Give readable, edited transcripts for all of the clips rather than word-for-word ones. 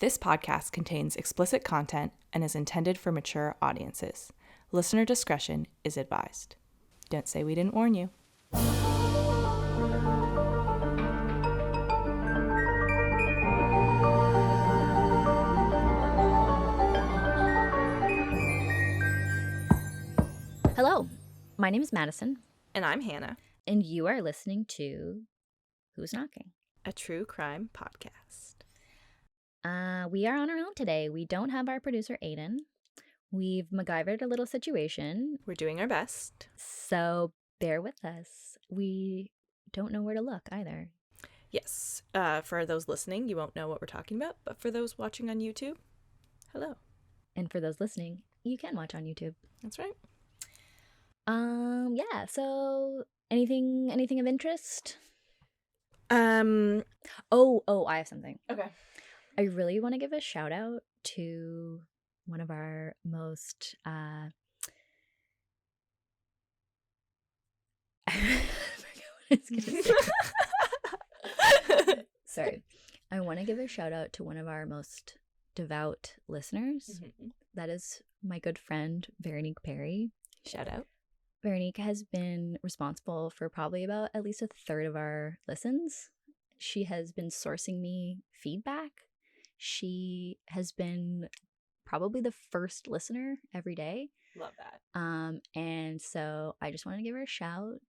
This podcast contains explicit content and is intended for mature audiences. Listener discretion is advised. Don't say we didn't warn you. Hello, my name is Madison, And I'm Hannah, and you are listening to Who's Knocking? a true crime podcast. We are on our own today. We don't have our producer, Aidan. We've MacGyvered a little situation, We're doing our best. so bear with us. We don't know where to look either. Yes, for those listening, you won't know what we're talking about, but for those watching on YouTube, hello. And for those listening, you can watch on YouTube. That's right. Yeah, so anything of interest? Oh, I have something. Okay. I really want to give a shout out to one of our most I forgot what I was gonna say. Sorry. I want to give a shout out to one of our most devout listeners. Mm-hmm. That is my good friend Veronique Perry. Shout out. Veronique has been responsible for probably about at least a third of our listens. She has been sourcing me feedback. She has been probably the first listener every day. Love that. And so I just wanted to give her a shout.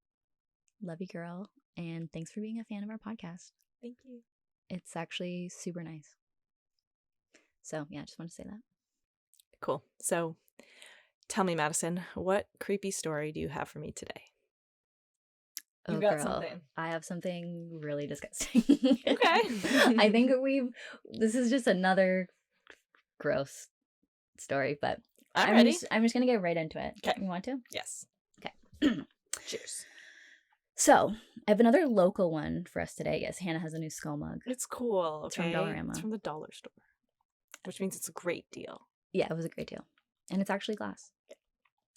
Love you, girl. And thanks for being a fan of our podcast. Thank you. It's actually super nice. So yeah, I just want to say that. Cool. So tell me, Madison, what creepy story do you have for me today? Oh, You got girl, something. I have something really disgusting. Okay. I think this is just another gross story, but I'm ready. I'm just gonna get right into it. 'Kay. You want to? Yes. Okay. Cheers. So I have another local one for us today. Yes, Hannah has a new skull mug. It's cool. It's from Okay. Dollarama. It's from the dollar store, which means it's a great deal. Yeah, it was a great deal. And it's actually glass.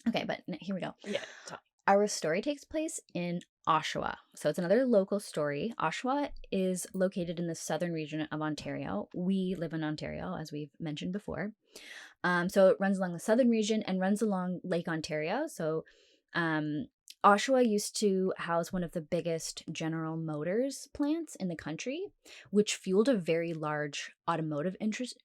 Okay, but here we go. Yeah. Tell me. Our story takes place in Oshawa. So it's another local story. Oshawa is located in the southern region of Ontario. We live in Ontario, as we've mentioned before. So it runs along the southern region and runs along Lake Ontario. So Oshawa used to house one of the biggest General Motors plants in the country, which fueled a very large automotive industry.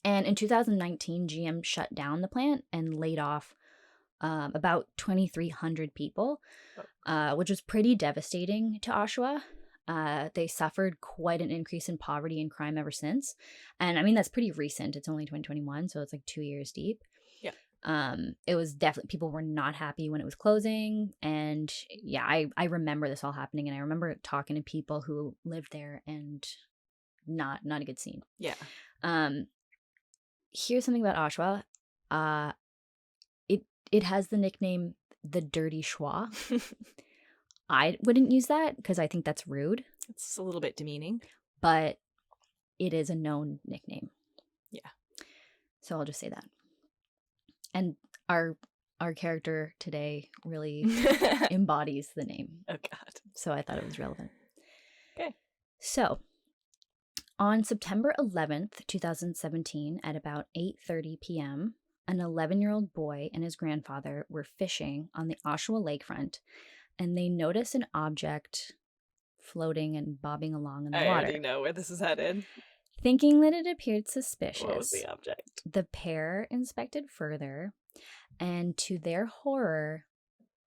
And in 2019, GM shut down the plant and laid off about 2,300 people, which was pretty devastating to Oshawa. They suffered quite an increase in poverty and crime ever since. And I mean, that's pretty recent. It's only 2021, so it's like 2 years deep. Yeah. It was definitely, people were not happy when it was closing. And yeah, I remember this all happening. And I remember talking to people who lived there, and not a good scene. Yeah. Here's something about Oshawa. It has the nickname the Dirty Schwa. I wouldn't use that because I think that's rude, It's a little bit demeaning. but it is a known nickname. Yeah. So I'll just say that. And our character today really embodies the name. Oh, God. So I thought it was relevant. Okay. So on September 11th, 2017, at about 8:30 p.m., an 11-year-old boy and his grandfather were fishing on the Oshawa lakefront, and they noticed an object floating and bobbing along in the I water. already know where this is headed. Thinking that it appeared suspicious, What was the object? the pair inspected further, and to their horror,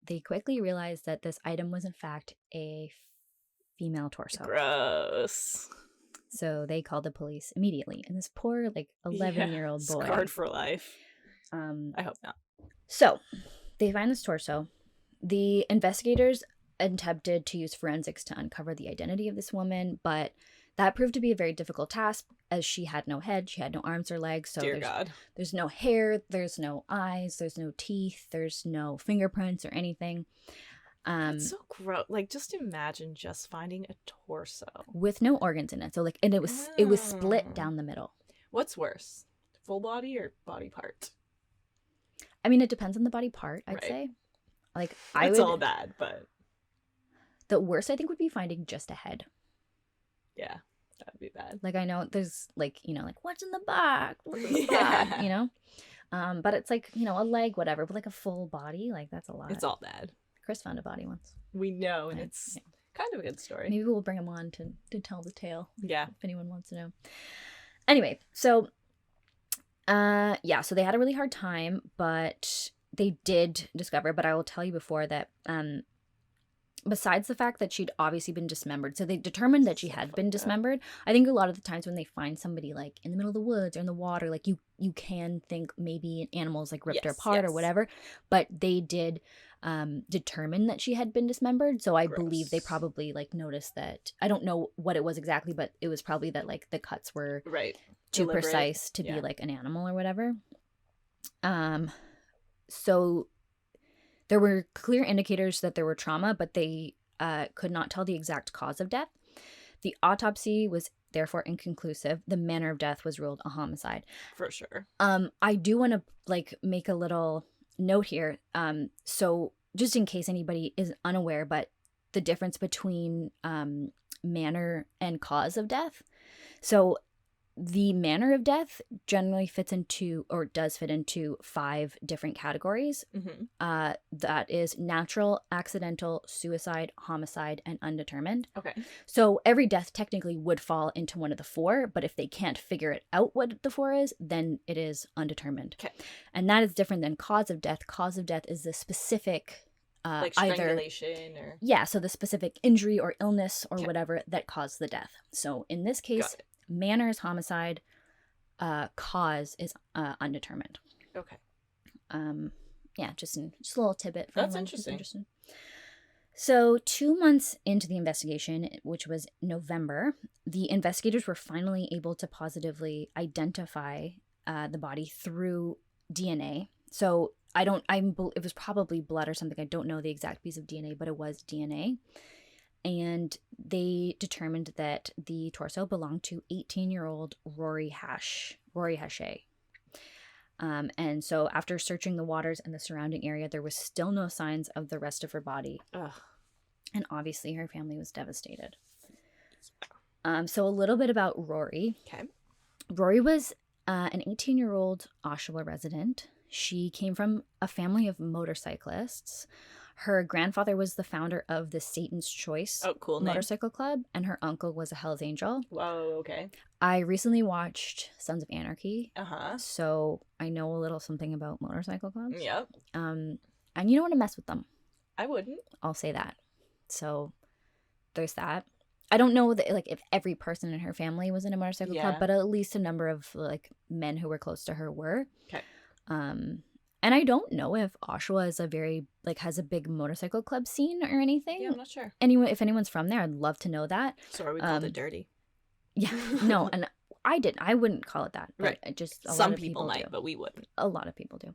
they quickly realized that this item was in fact a female torso. Gross. So they called the police immediately. And this poor, 11-year-old boy. Scarred for life. I hope not. So they find this torso. The investigators attempted to use forensics to uncover the identity of this woman, but that proved to be a very difficult task, as she had no head, she had no arms or legs. So Dear God. there's no hair, there's no eyes, there's no teeth, there's no fingerprints or anything. That's so gross. Like, just imagine just finding a torso. With no organs in it. So and it was split down the middle. What's worse? Full body or body part? I mean, it depends on the body part, I'd Right. say. It's all bad, but the worst I think would be finding just a head. yeah, that'd bad. Like, I know there's like, you know, like what's in the back? What's in the Yeah. back? You know? But it's like, you know, a leg, whatever, but like a full body, like that's a lot. It's all bad. Chris found a body once. We know, and it's kind of a good story. Maybe we'll bring him on to tell the tale. Yeah. If anyone wants to know. Anyway, so yeah, so they had a really hard time, but they did discover, but I will tell you before that besides the fact that she'd obviously been dismembered, so they determined that she had been dismembered. I think a lot of the times when they find somebody like in the middle of the woods or in the water, like you can think maybe an animal's like ripped her apart or whatever, but they did determine that she had been dismembered. So I believe they probably like noticed that. I don't know what it was exactly, but it was probably that like the cuts were too precise to be like an animal or whatever. So there were clear indicators that there were trauma, but they could not tell the exact cause of death. The autopsy was therefore inconclusive. The manner of death was ruled a homicide. For sure. I do want to like make a little note here. So just in case anybody is unaware, but the difference between manner and cause of death. So the manner of death generally fits into, or does fit into, 5 different categories. That is natural, accidental, suicide, homicide, and undetermined. Okay. So every death technically would fall into one of the 4, but if they can't figure it out what the 4 is, then it is undetermined. Okay. And that is different than cause of death. Cause of death is the specific like strangulation or... Yeah, so the specific injury or illness or whatever that caused the death. So in this case, manner is homicide, cause is undetermined. Okay. Yeah, just a little tidbit. That's interesting. So 2 months into the investigation, which was November, the investigators were finally able to positively identify the body through DNA. So it was probably blood or something. I don't know the exact piece of DNA, but it was DNA. And they determined that the torso belonged to 18-year-old Rory Hache. And so after searching the waters and the surrounding area, there was still no signs of the rest of her body. Ugh. And obviously her family was devastated. So a little bit about Rory. Okay. Rory was an 18-year-old Oshawa resident. She came from a family of motorcyclists. Her grandfather was the founder of the Satan's Choice motorcycle club, and her uncle was a Hell's Angel. Whoa, okay. I recently watched Sons of Anarchy, so I know a little something about motorcycle clubs. Yep. And you don't want to mess with them. I wouldn't. I'll say that. So there's that. I don't know that, like, if every person in her family was in a motorcycle club, but at least a number of like men who were close to her were. Okay. And I don't know if Oshawa is has a big motorcycle club scene or anything. Yeah, I'm not sure. Anyway, if anyone's from there, I'd love to know that. So are we called it dirty? Yeah, no, and I wouldn't call it that. But right. Just some people might, but we wouldn't. A lot of people do.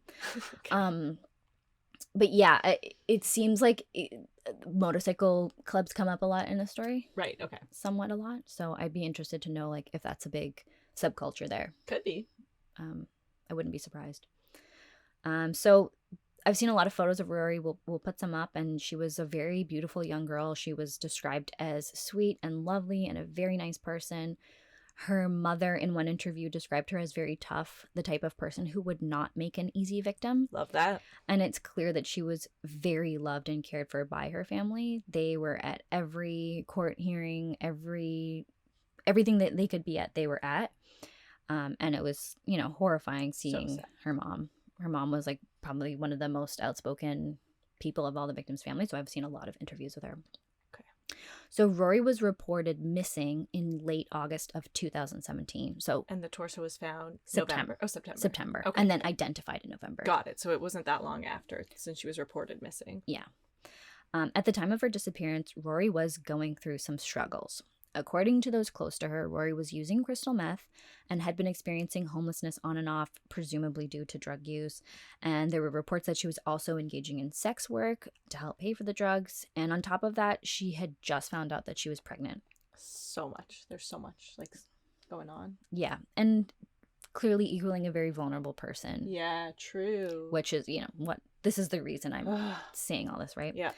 Okay. But yeah, it seems like motorcycle clubs come up a lot in the story. Right. Okay. Somewhat a lot. So I'd be interested to know like if that's a big subculture there. Could be. I wouldn't be surprised. So I've seen a lot of photos of Rory. We'll put some up, and she was a very beautiful young girl. She was described as sweet and lovely and a very nice person. Her mother in one interview described her as very tough, the type of person who would not make an easy victim. Love that. And it's clear that she was very loved and cared for by her family. They were at every court hearing, everything that they could be at, they were at. And it was, horrifying seeing her mom. Her mom was like probably one of the most outspoken people of all the victims' families. So I've seen a lot of interviews with her. Okay. So Rory was reported missing in late August of 2017. And the torso was found September. September. Okay. And then identified in November. Got it. So it wasn't that long after since she was reported missing. Yeah. At the time of her disappearance, Rory was going through some struggles. According to those close to her, Rory was using crystal meth and had been experiencing homelessness on and off, presumably due to drug use. And there were reports that she was also engaging in sex work to help pay for the drugs. And on top of that, she had just found out that she was pregnant. So much. There's so much going on. Yeah. And clearly equaling a very vulnerable person. Yeah, true. Which is, this is the reason I'm saying all this, right? Yeah.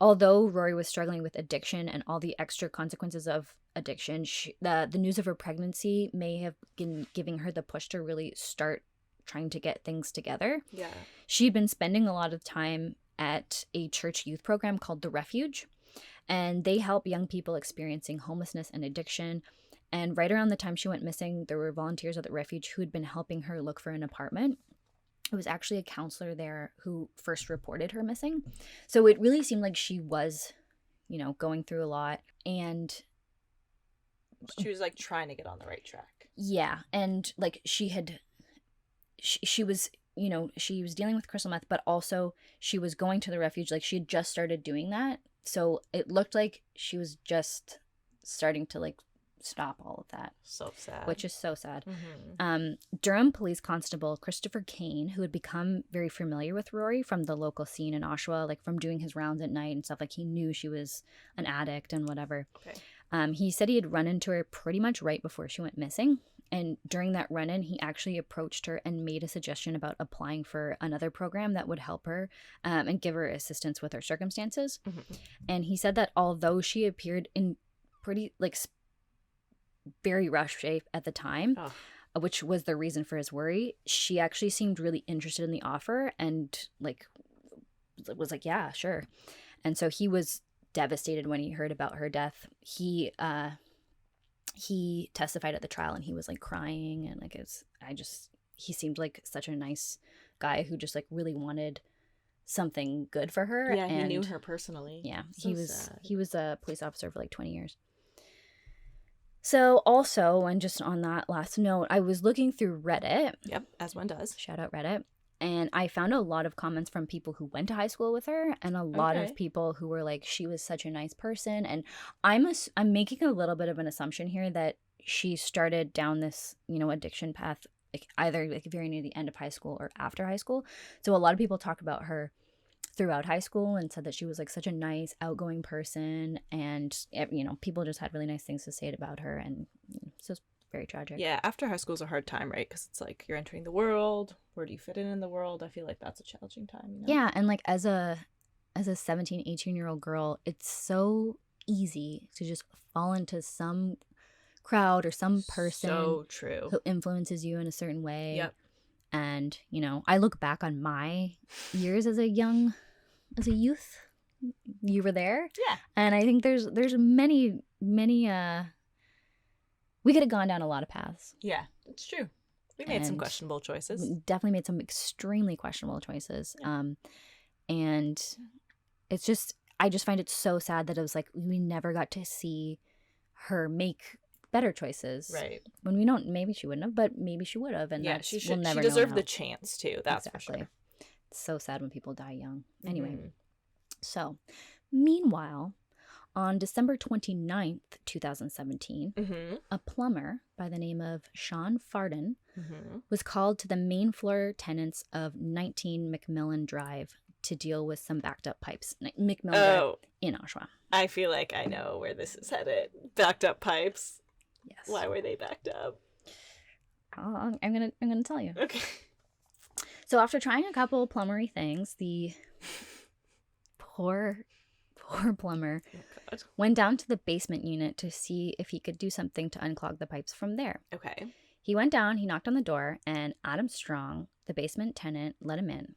Although Rory was struggling with addiction and all the extra consequences of addiction, the news of her pregnancy may have been giving her the push to really start trying to get things together. Yeah. She'd been spending a lot of time at a church youth program called The Refuge, and they help young people experiencing homelessness and addiction. And right around the time she went missing, there were volunteers at the refuge who had been helping her look for an apartment. It was actually a counselor there who first reported her missing. So it really seemed like she was, going through a lot. And she was like trying to get on the right track. Yeah. And like she was, she was dealing with crystal meth, but also she was going to the refuge. Like she had just started doing that. So it looked like she was just starting to like stop all of that. So sad. Which is so sad. Mm-hmm. Durham Police Constable Christopher Kane, who had become very familiar with Rory from the local scene in Oshawa, like from doing his rounds at night and stuff, like he knew she was an addict and whatever. Okay. He said he had run into her pretty much right before she went missing. And during that run-in, he actually approached her and made a suggestion about applying for another program that would help her and give her assistance with her circumstances. Mm-hmm. And he said that although she appeared in pretty, like, very rough shape at the time, which was the reason for his worry, she actually seemed really interested in the offer and, like, was like, yeah, sure. And so he was devastated when he heard about her death. He testified at the trial and he was like crying and like he seemed like such a nice guy who just like really wanted something good for her. Yeah, and he knew her personally. Yeah, So he was a police officer for like 20 years. So also, and just on that last note, I was looking through Reddit. Yep, as one does. Shout out Reddit. And I found a lot of comments from people who went to high school with her and a lot of people who were like, she was such a nice person. And I'm making a little bit of an assumption here that she started down this, addiction path, like either like very near the end of high school or after high school. So a lot of people talk about her throughout high school and said that she was like such a nice, outgoing person. And, people just had really nice things to say about her. And so it's very tragic. Yeah, after high school is a hard time, right? Because it's like you're entering the world. Where do you fit in the world? I feel like that's a challenging time, Yeah, and like as a 17, 18-year-old girl, it's so easy to just fall into some crowd or some person so true who influences you in a certain way. Yep. And, I look back on my years as a youth. You were there. Yeah. And I think there's many we could have gone down a lot of paths. Yeah, it's true. We made some questionable choices. We definitely made some extremely questionable choices. Yeah. And it's just, I just find it so sad that it was like we never got to see her make better choices. Right. When we don't, maybe she wouldn't have, but maybe she would have. And yeah, she deserved the chance too. That's exactly. for sure. It's so sad when people die young. Mm-hmm. Anyway, so meanwhile, on December 29th, 2017, a plumber by the name of Sean Farden was called to the main floor tenants of 19 McMillan Drive to deal with some backed up pipes. McMillan Drive in Oshawa. I feel like I know where this is headed. Backed up pipes. Yes. Why were they backed up? I'm gonna tell you. Okay. So after trying a couple plumbery things, the poor plumber went down to the basement unit to see if he could do something to unclog the pipes from there. Okay. He went down, he knocked on the door, and Adam Strong, the basement tenant, let him in.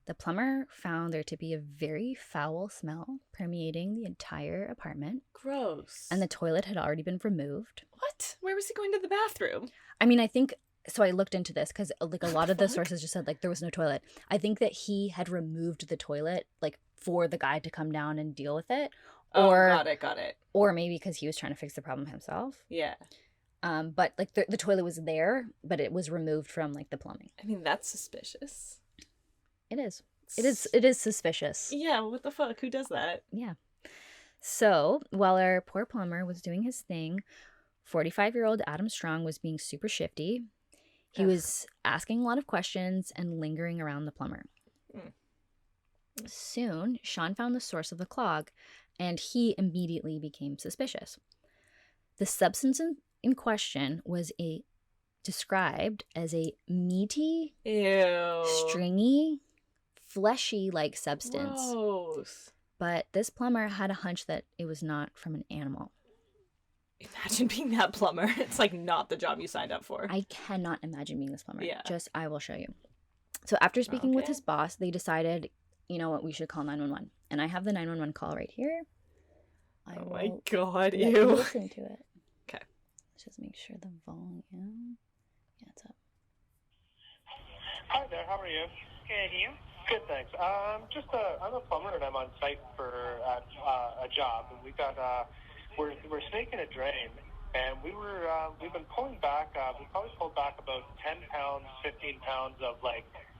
The plumber found there to be a very foul smell permeating the entire apartment. Gross. And the toilet had already been removed. What? Where was he going to the bathroom? I mean, I think... So I looked into this because like a lot of the sources just said like there was no toilet. I think that he had removed the toilet like for the guy to come down and deal with it. Or, got it. Or maybe because he was trying to fix the problem himself. Yeah. But like the toilet was there, but it was removed from like the plumbing. I mean, that's suspicious. It is. It is suspicious. Yeah, what the fuck? Who does that? Yeah. So while our poor plumber was doing his thing, 45-year-old Adam Strong was being super shifty. He was asking a lot of questions and lingering around the plumber. Soon, Sean found the source of the clog, and he immediately became suspicious. The substance in question was described as a meaty, ew, stringy, fleshy-like substance. Gross. But this plumber had a hunch that it was not from an animal. Imagine being that plumber. It's like not the job you signed up for. I cannot imagine being this plumber. Yeah. I will show you. So after speaking with his boss, they decided, you know what, we should call 911. And I have the 911 call right here. Oh my God, ew. Listen to it. Okay. Let's just make sure the volume. Yeah, it's up. Hi there, how are you? Good, you? Good, thanks. I'm a plumber and I'm on site for a job, and we've got we're snaking a drain, and we've been pulling back. We probably pulled back about 10 pounds, 15 pounds of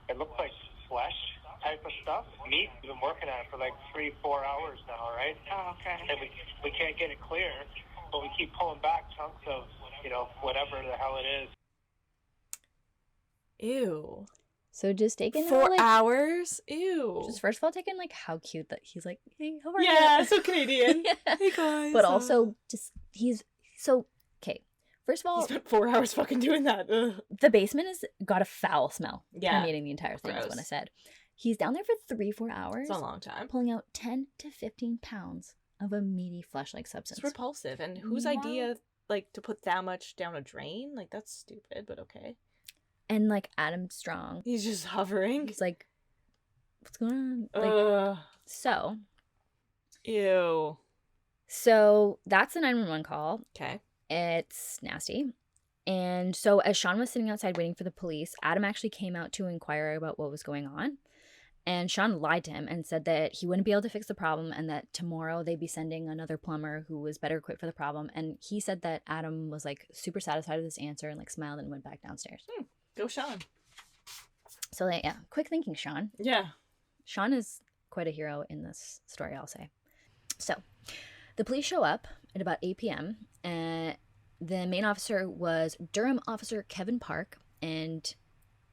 it looks like flesh type of stuff, meat. We've been working at it for 3-4 hours now, right? Oh, okay. And we can't get it clear, but we keep pulling back chunks of whatever the hell it is. Ew. So just taking 4 hours? Ew. Just first of all, taking how cute that he's like, hey, how are you? Yeah, so Canadian. Yeah. Hey guys. But also, he's so, okay. First of all, he spent 4 hours fucking doing that. Ugh. the basement has got a foul smell. Yeah. Permeating the entire thing is what I said. He's down there for 3-4 hours. It's a long time. Pulling out 10 to 15 pounds of a meaty flesh-like substance. It's repulsive. And whose idea, to put that much down a drain? That's stupid, but okay. And Adam Strong, He's just hovering. he's like, what's going on? So. Ew. So that's the 911 call. Okay. It's nasty. And so as Sean was sitting outside waiting for the police, Adam actually came out to inquire about what was going on. And Sean lied to him and said that he wouldn't be able to fix the problem and that tomorrow they'd be sending another plumber who was better equipped for the problem. And he said that Adam was super satisfied with this answer and smiled and went back downstairs. Go Sean. So yeah, quick thinking, Sean. Yeah. Sean is quite a hero in this story, I'll say. So the police show up at about 8 p.m. The main officer was Durham officer Kevin Park, and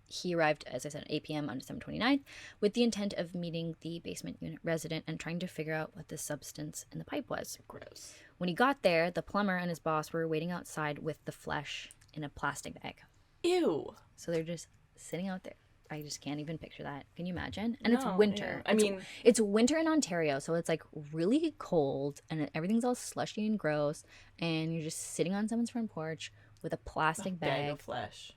he arrived, as I said, at 8 p.m. on December 29th with the intent of meeting the basement unit resident and trying to figure out what the substance in the pipe was. Gross. When he got there, the plumber and his boss were waiting outside with the flesh in a plastic bag. Ew. So they're just sitting out there. I just can't even picture that. Can you imagine? And it's No, winter. yeah. It's winter in Ontario, so it's really cold and everything's all slushy and gross. And you're just sitting on someone's front porch with a plastic bag of flesh.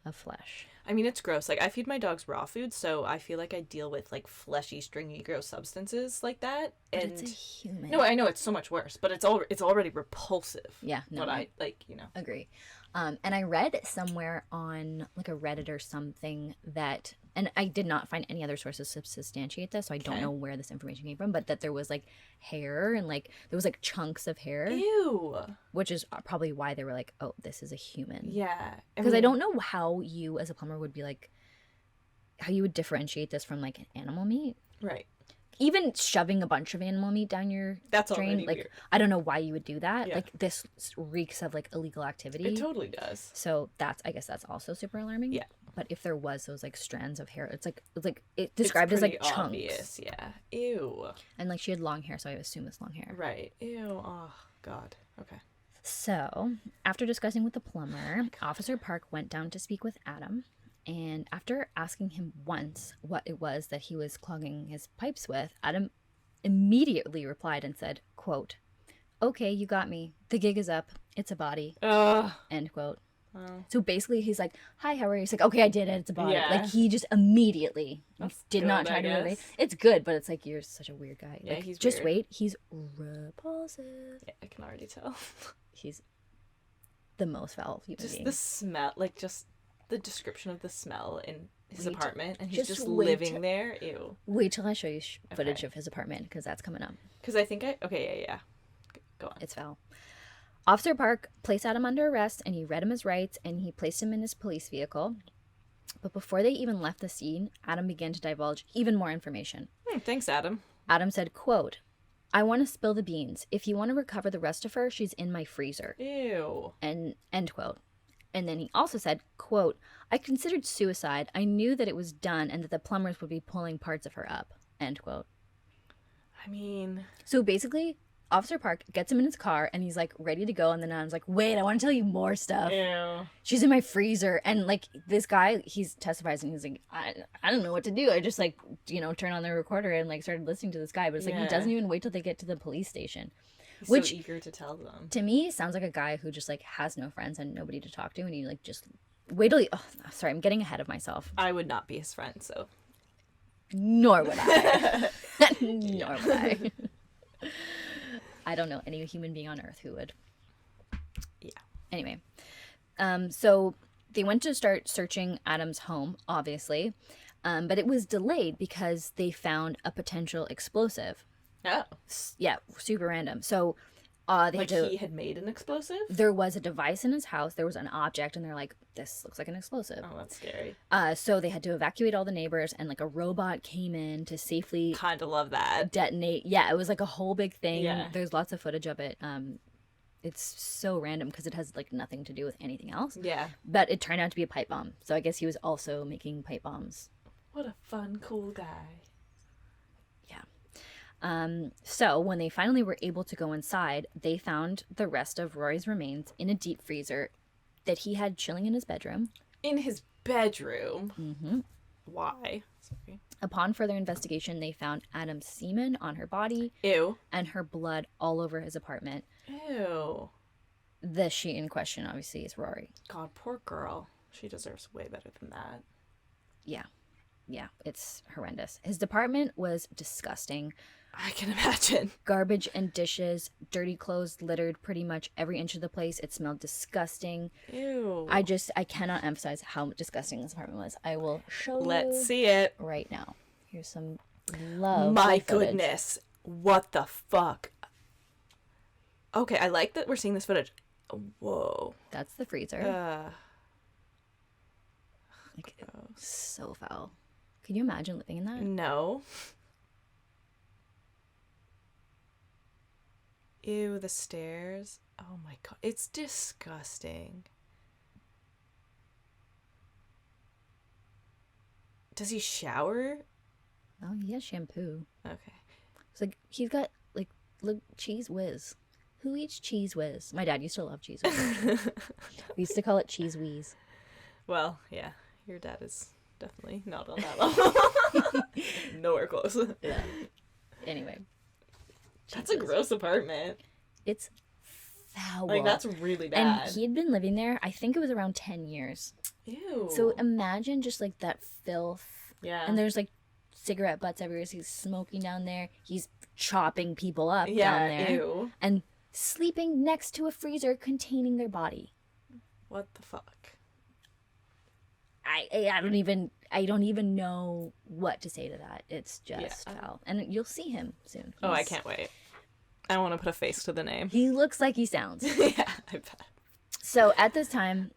It's gross. I feed my dogs raw food, so I feel like I deal with fleshy, stringy, gross substances like that. But and it's a human. No, I know it's so much worse, but it's already repulsive. Yeah, no, But I agree. And I read somewhere on a Reddit or something that, and I did not find any other sources to substantiate this, so I don't know where this information came from, but that there was hair and there was chunks of hair. Ew. Which is probably why they were like, oh, this is a human. Yeah. Because I don't know how you as a plumber would be how you would differentiate this from animal meat. Right. Even shoving a bunch of animal meat down your That's drain, already weird. I don't know why you would do that. Yeah. This reeks of illegal activity. It totally does. So I guess that's also super alarming. Yeah. But if there was those strands of hair, it's described as chunks. Obvious, yeah. Ew. And she had long hair, so I assume it's long hair. Right. Ew. Oh God. Okay. So after discussing with the plumber, Officer Park went down to speak with Adam. And after asking him once what it was that he was clogging his pipes with, Adam immediately replied and said, quote, "Okay, you got me. The gig is up. It's a body." End quote. Oh. So basically he's like, "Hi, how are you?" He's like, "Okay, I did it. It's a body." Yeah. He just immediately did good, not try to I evade. guess. It's good, but it's you're such a weird guy. Yeah, he's just weird. wait. He's repulsive. Yeah, I can already tell. He's the most foul human being. Just the smell, just the description of the smell in his apartment, and he's just wait living there. Ew. Wait till I show you footage of his apartment, because that's coming up. Because I think yeah. Go on. It's foul. Officer Park placed Adam under arrest, and he read him his rights, and he placed him in his police vehicle. But before they even left the scene, Adam began to divulge even more information. Thanks, Adam. Adam said, quote, "I want to spill the beans. If you want to recover the rest of her, she's in my freezer." Ew. And end quote. And then he also said, quote, "I considered suicide. I knew that it was done and that the plumbers would be pulling parts of her up." End quote. I mean... So basically, Officer Park gets him in his car, and he's like ready to go. And then Adam's like, "Wait, I want to tell you more stuff. Ew. She's in my freezer." And like this guy, he's testifies, and he's like, I don't know what to do. I just like turn on the recorder and like started listening to this guy. But it's like he doesn't even wait till they get to the police station. He's Which, so eager to tell them. To me, sounds like a guy who just like has no friends and nobody to talk to, and he like just wait till he. Oh, sorry, I'm getting ahead of myself. I would not be his friend, so. Nor would I. Nor would I. I don't know any human being on earth who would. Yeah. Anyway, so they went to start searching Adam's home, obviously, but it was delayed because they found a potential explosive. Oh. Yeah, super random. So they he had made an explosive? There was a device in his house. There was an object, and they're like, this looks like an explosive. Oh, that's scary. So they had to evacuate all the neighbors, and like a robot came in to safely kind of love that. Detonate. Yeah, it was like a whole big thing. Yeah. There's lots of footage of it. It's so random because it has like nothing to do with anything else. Yeah. But it turned out to be a pipe bomb. So I guess he was also making pipe bombs. What a fun, cool guy. So when they finally were able to go inside, they found the rest of Rory's remains in a deep freezer that he had chilling in his bedroom. In his bedroom? Mm-hmm. Why? Sorry. Upon further investigation, they found Adam's semen on her body. Ew. And her blood all over his apartment. Ew. The she in question, obviously, is Rory. God, poor girl. She deserves way better than that. Yeah, it's horrendous. His department was disgusting. I can imagine. Garbage and dishes, dirty clothes littered pretty much every inch of the place. It smelled disgusting. Ew. I cannot emphasize how disgusting this apartment was. I will show you. Let's see it. Right now. Here's some love. My goodness. What the fuck? Okay, I like that we're seeing this footage. Whoa. That's the freezer. Like, gross. So foul. Can you imagine living in that? No. Ew, the stairs. Oh my god. It's disgusting. Does he shower? Oh, he has shampoo. Okay. It's like, he's got, like, look, Cheese Whiz. Who eats Cheese Whiz? My dad used to love Cheese Whiz. We used to call it Cheese Wheeze. Well, yeah. Your dad is definitely not on that level. Nowhere close. Yeah. Anyway. That's a gross apartment. It's foul. Like, that's really bad. And he had been living there, I think it was around 10 years. Ew. So imagine just, like, that filth. Yeah. And there's, like, cigarette butts everywhere. So he's smoking down there. He's chopping people up down there. Ew. And sleeping next to a freezer containing their body. What the fuck? I don't even know what to say to that. It's just foul. And you'll see him soon. Oh, I can't wait. I want to put a face to the name. He looks like he sounds. Yeah, I bet. So at this time,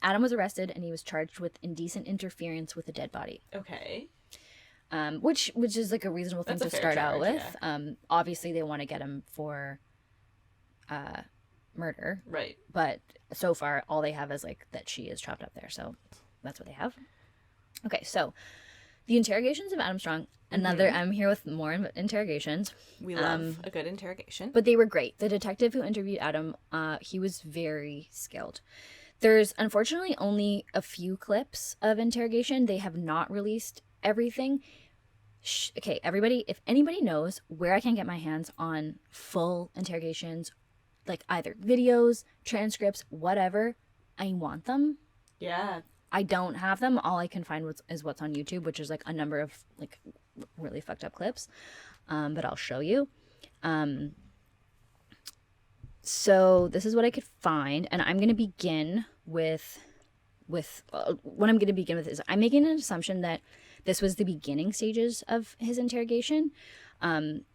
Adam was arrested and he was charged with indecent interference with a dead body. Okay. Which is like a reasonable thing to start out with. Yeah. Obviously they want to get him for murder. Right. But so far all they have is like that she is trapped up there. So that's what they have. Okay, so the interrogations of Adam Strong. Another, I'm here with more interrogations. We love a good interrogation. But they were great. The detective who interviewed Adam, he was very skilled. There's unfortunately only a few clips of interrogation. They have not released everything. Okay, everybody, if anybody knows where I can get my hands on full interrogations, like either videos, transcripts, whatever, I want them. Yeah. I don't have them. All I can find is what's on YouTube, which is like a number of like really fucked up clips. But I'll show you. So this is what I could find, and I'm going to begin with what I'm going to begin with is I'm making an assumption that this was the beginning stages of his interrogation,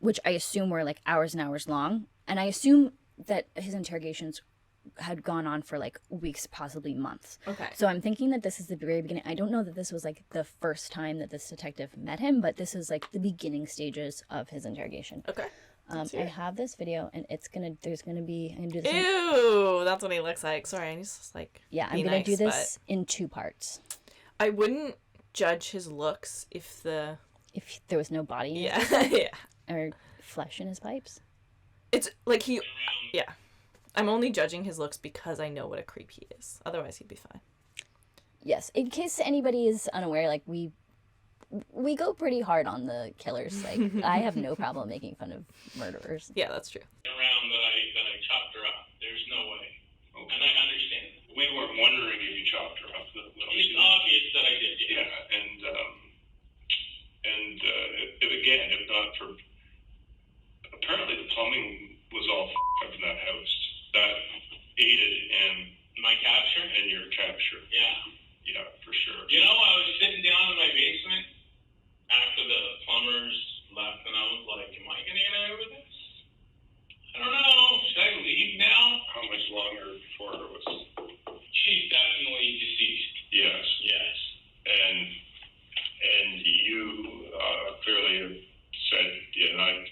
which I assume were like hours and hours long, and I assume that his interrogations had gone on for like weeks, possibly months. Okay. So I'm thinking that this is the very beginning. I don't know that this was like the first time that this detective met him, but this is like the beginning stages of his interrogation. Okay. I have this video, and I'm gonna do this. Ew, that's what he looks like. Sorry, I just like. Yeah, I'm gonna do this in 2 parts. I wouldn't judge his looks if there was no body. Yeah, yeah. Or flesh in his pipes. It's like yeah. I'm only judging his looks because I know what a creep he is. Otherwise, he'd be fine. Yes, in case anybody is unaware, like we go pretty hard on the killers. Like I have no problem making fun of murderers. Yeah, that's true. Around that I chopped her up. There's no way. Okay. And I understand. We weren't wondering if you chopped her up. It's obvious that I did. Yeah, and again, if not for apparently the plumbing was all up in that house. That aided in my capture and your capture. Yeah, for sure. You know, I was sitting down in my basement after the plumbers left, and I was like, am I going to get away with this? I don't know. Should I leave now? How much longer before it was? She's definitely deceased. Yes. And you clearly have said, yeah, I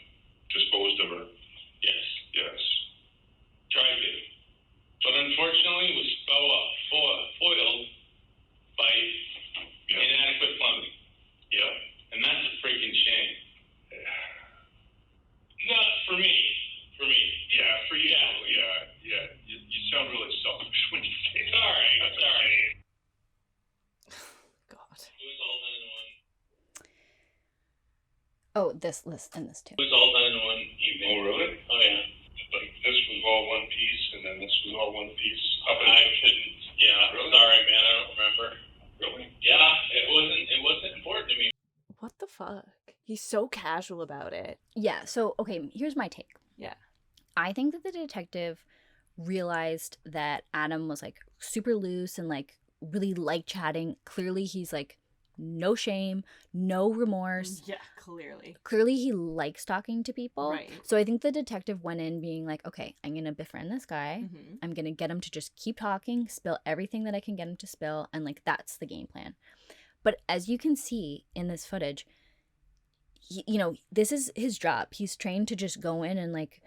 disposed of her. Yes. Tried to. But unfortunately, it was foiled by inadequate plumbing. Yeah. And that's a freaking shame. Not for me. Yeah, for you. Yeah. You sound really selfish when you say that. Sorry. God. It was all done in one. Oh, this list and this too. It was all done in one evening. Oh, really? Oh, yeah. Like, this was all one piece, and then this was all one piece. I couldn't. Yeah, really? Sorry, man. I don't remember. Really? Yeah, it wasn't important to me. What the fuck? He's so casual about it. Yeah, so okay, here's my take. Yeah. I think that the detective realized that Adam was like super loose and like really liked chatting. Clearly he's like no shame, no remorse. Yeah, clearly. Clearly he likes talking to people. Right. So I think the detective went in being like, okay, I'm going to befriend this guy. Mm-hmm. I'm going to get him to just keep talking, spill everything that I can get him to spill. And like, that's the game plan. But as you can see in this footage, this is his job. He's trained to just go in and like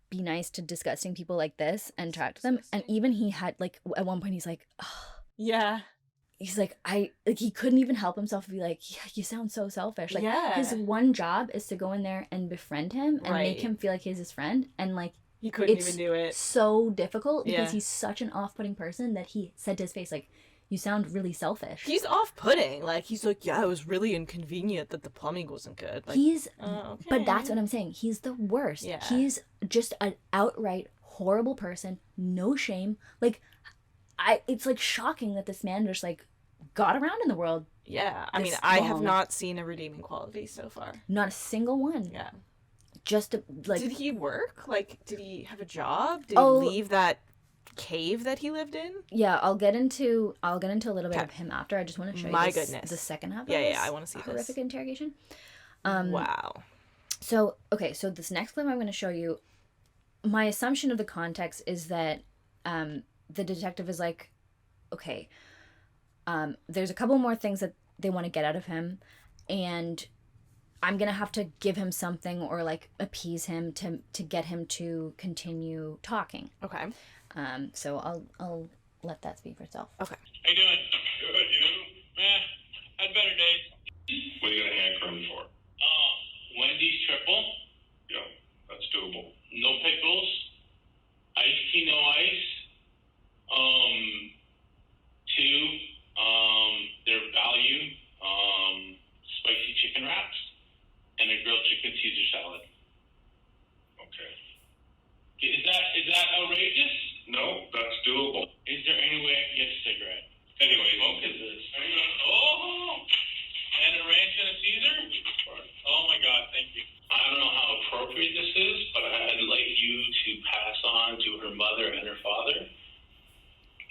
be nice to disgusting people like this and talk to them. And even he had like, at one point he's like, oh. Yeah. He's like, he couldn't even help himself to be like, yeah, you sound so selfish. Like, yeah. His one job is to go in there and befriend him and make him feel like he's his friend. And like, he couldn't even do it. So difficult because he's such an off-putting person that he said to his face, like, you sound really selfish. He's off-putting. Like, he's like, yeah, it was really inconvenient that the plumbing wasn't good. Like, okay. But that's what I'm saying. He's the worst. Yeah. He's just an outright horrible person. No shame. Like, it's like shocking that this man just like got around in the world. Yeah. I mean, I have not seen a redeeming quality so far. Not a single one. Yeah. Just like. Did he work? Like, did he have a job? Did he leave that cave that he lived in? Yeah, I'll get into a little bit of him after. I just want to show you the second half of this I want to see horrific interrogation. Wow. So this next clip I'm going to show you, my assumption of the context is that the detective is like, okay, there's a couple more things that they want to get out of him, and I'm going to have to give him something or like appease him to get him to continue talking. Okay. So I'll let that speak for itself. Okay. How you doing? Good, you? Had better days. What are you gonna hanker him for? Wendy's triple. Yeah, that's doable. No pickles. Iced tea, no ice. Two. Their value. Spicy chicken wraps and a grilled chicken Caesar salad. Okay. Is that outrageous? No, that's doable. Is there any way I can get a cigarette? Anyway, what is this? Oh! And a ranch and a Caesar? Oh my God, thank you. I don't know how appropriate this is, but I'd like you to pass on to her mother and her father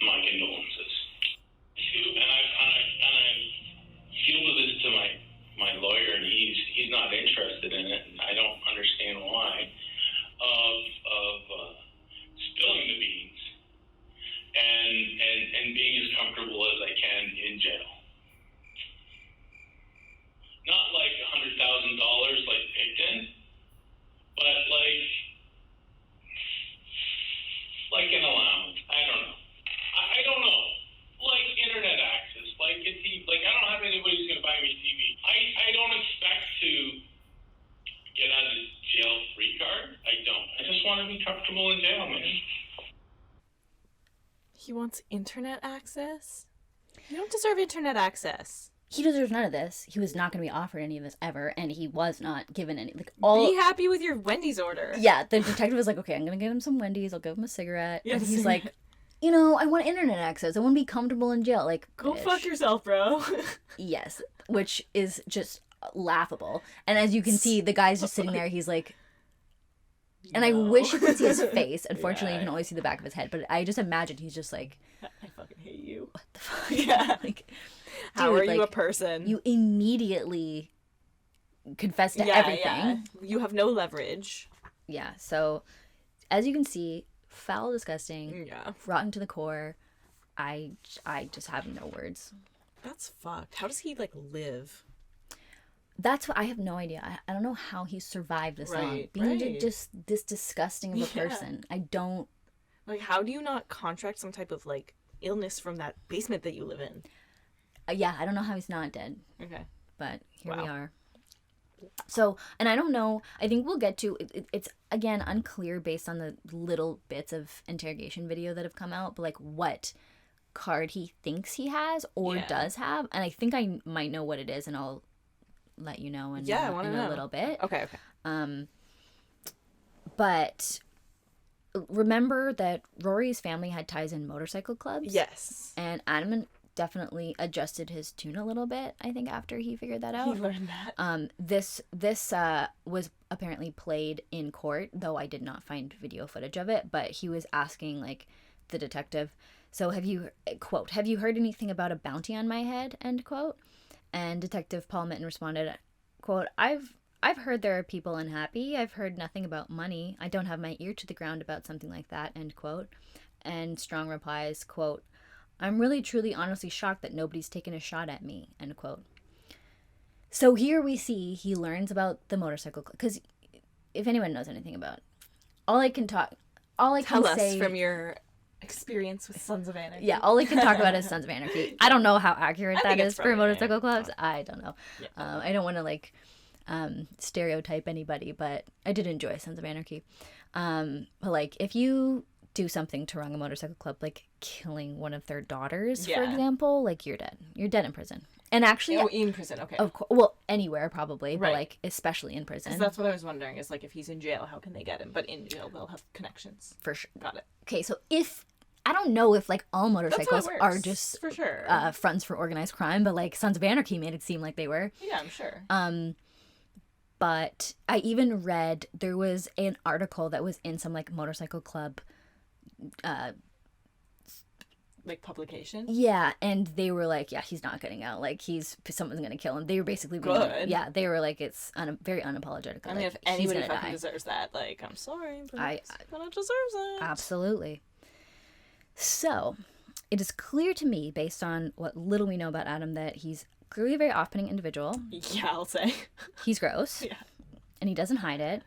my condolences. And I fielded this to my lawyer, and he's not interested in it, and I don't understand why. Of spilling the beans and being as comfortable as I can in jail. Not like $100,000 like Aidan, but like an allowance. I don't know. I don't know. Like internet access. Like I don't have anybody who's gonna buy me TV. I don't expect to get out of the jail free card. I don't. wants internet access? You don't deserve internet access. He deserves none of this. He was not going to be offered any of this ever, and he was not given any. Be happy with your Wendy's order. Yeah, the detective was like, okay, I'm going to give him some Wendy's. I'll give him a cigarette. Yeah, and he's like, you know, I want internet access. I want to be comfortable in jail. Like, go fuck yourself, bro. Yes, which is just laughable. And as you can see, the guy's just sitting there. He's like, and I wish you could see his face. Unfortunately, you can only see the back of his head. But I just imagine he's just like, I fucking hate you. What the fuck? Yeah. Like, how are dude, you a person? You immediately confess to everything. Yeah. You have no leverage. Yeah. So, as you can see, foul, disgusting, rotten to the core. I just have no words. That's fucked. How does he like live? That's what I have no idea. I don't know how he survived this long. Being just this disgusting of a person. I don't. Like, how do you not contract some type of like illness from that basement that you live in? Yeah, I don't know how he's not dead. Okay. But here we are. So, and I don't know, I think we'll get to, it's again unclear based on the little bits of interrogation video that have come out, but like what card he thinks he has or does have. And I think I might know what it is, and I'll let you know in a little bit. Okay. But remember that Rory's family had ties in motorcycle clubs? Yes. And Adam definitely adjusted his tune a little bit, I think, after he figured that out. He learned that. This was apparently played in court, though I did not find video footage of it, but he was asking, like, the detective, so have you heard anything about a bounty on my head, end quote? And Detective Paul Mitten responded, quote, I've heard there are people unhappy. I've heard nothing about money. I don't have my ear to the ground about something like that, end quote. And Strong replies, quote, I'm really, truly, honestly shocked that nobody's taken a shot at me, end quote. So here we see he learns about the motorcycle club, because if anyone knows anything about it, all I can say... Tell us from your experience with Sons of Anarchy. Yeah, all I can talk about is Sons of Anarchy. I don't know how accurate that is for motorcycle clubs. I don't know. Yeah. I don't want to, like, stereotype anybody, but I did enjoy Sons of Anarchy. But, like, if you do something to wrong a motorcycle club, like killing one of their daughters, for example, like, you're dead. You're dead in prison. And actually... Oh, in prison, okay. Of course, well, anywhere, probably, but, like, especially in prison. That's what I was wondering, is, like, if he's in jail, how can they get him? But in jail, they'll have connections. For sure. Got it. Okay, so if... I don't know if, like, all motorcycles are just... For sure. Fronts for organized crime, but, like, Sons of Anarchy made it seem like they were. Yeah, I'm sure. But I even read there was an article that was in some, like, motorcycle club... like publication? Yeah, and they were like, yeah, he's not getting out. Like, someone's gonna kill him. They were basically good. Yeah, they were like, it's very unapologetic. I mean, if anybody fucking deserves that, like, I'm sorry, but someone deserves it. Absolutely. So, it is clear to me, based on what little we know about Adam, that he's clearly a very off-putting individual. Yeah, I'll say. He's gross. Yeah. And he doesn't hide it.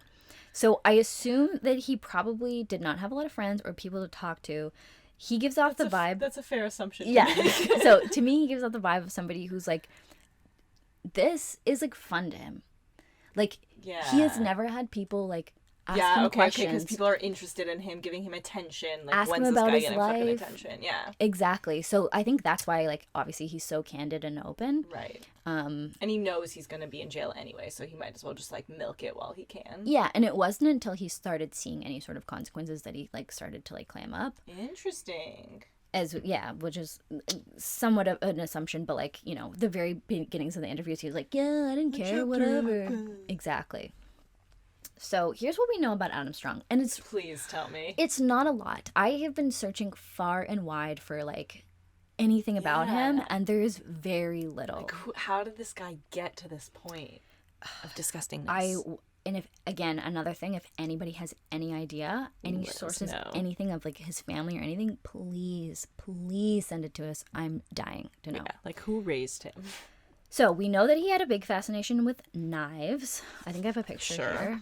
So I assume that he probably did not have a lot of friends or people to talk to. He gives off the vibe. That's a fair assumption. Yeah. So to me, he gives off the vibe of somebody who's like, this is like fun to him. Like, he has never had people like ask him questions. Because people are interested in him, giving him attention. Like, ask when's him about this his guy life. getting fucking attention? Yeah. Exactly. So I think that's why, like, obviously he's so candid and open. Right. And he knows he's going to be in jail anyway, so he might as well just, like, milk it while he can. Yeah, and it wasn't until he started seeing any sort of consequences that he, like, started to, like, clam up. Interesting. Which is somewhat of an assumption, but, like, you know, the very beginnings of the interviews, he was like, yeah, I didn't care, whatever. Exactly. So here's what we know about Adam Strong, and it's... Please tell me. It's not a lot. I have been searching far and wide for, like, anything about him, and there's very little. Like, how did this guy get to this point of disgustingness? And if, again, another thing, if anybody has any idea, any sources, anything of, like, his family or anything, please send it to us. I'm dying to know. Yeah, like, who raised him? So, we know that he had a big fascination with knives. I think I have a picture here.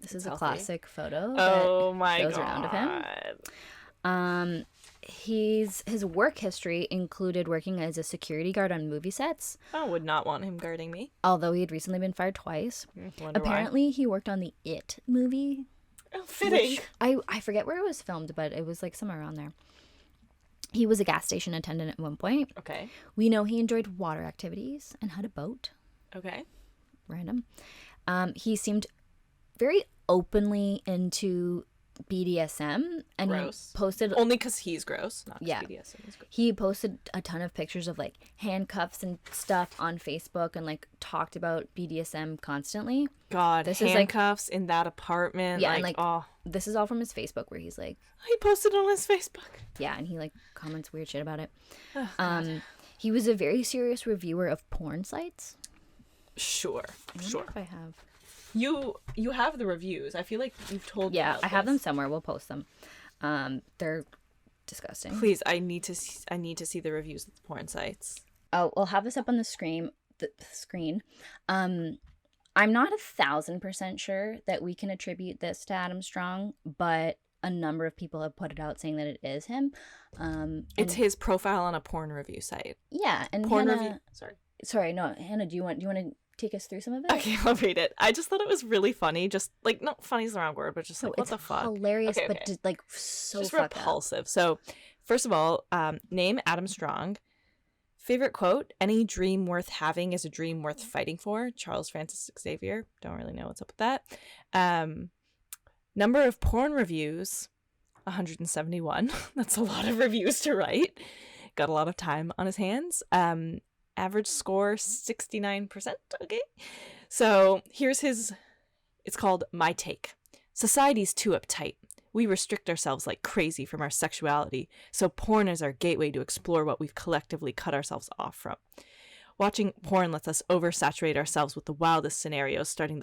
This is a classic photo that goes around of him. His work history included working as a security guard on movie sets. I would not want him guarding me. Although he had recently been fired twice. Apparently, he worked on the It movie. Oh, fitting. I forget where it was filmed, but it was, like, somewhere around there. He was a gas station attendant at one point. Okay. We know he enjoyed water activities and had a boat. Okay. Random. He seemed very openly into BDSM, and Gross. he posted Only because he's gross, not 'cause Yeah. BDSM is gross. he posted a ton of pictures of like handcuffs and stuff on Facebook, and like talked about BDSM constantly. God, This is, like- handcuffs in that apartment. Yeah, like, and like oh, this is all from his Facebook, where he's like, he posted on his Facebook. yeah, and he like comments weird shit about it. Oh, God. He was a very serious reviewer of porn sites. Sure, I wonder sure. if I have. You have the reviews. I feel like you've told me Yeah, about I have this. them somewhere. We'll post them. They're disgusting. Please, I need to see the reviews of the porn sites. Oh, we'll have this up on the screen. I'm not 1,000% sure that we can attribute this to Adam Strong, but a number of people have put it out saying that it is him. It's his profile on a porn review site. Yeah, and Porn Hannah, review. Sorry, no, Hannah. Do you want to take us through some of it? Okay, I'll read it. I just thought it was really funny. Just like, not funny is the wrong word, but just No, like, what it's the fuck? hilarious, Okay, but okay. just, like so Just fucked up. repulsive. So, first of all, name Adam Strong. Favorite quote: "Any dream worth having is a dream worth fighting for." Charles Francis Xavier. Don't really know what's up with that. Number of porn reviews: 171. That's a lot of reviews to write. Got a lot of time on his hands. Average score 69%. Okay. So here's his, it's called My Take. Society's too uptight. We restrict ourselves like crazy from our sexuality, so porn is our gateway to explore what we've collectively cut ourselves off from. Watching porn lets us oversaturate ourselves with the wildest scenarios, starring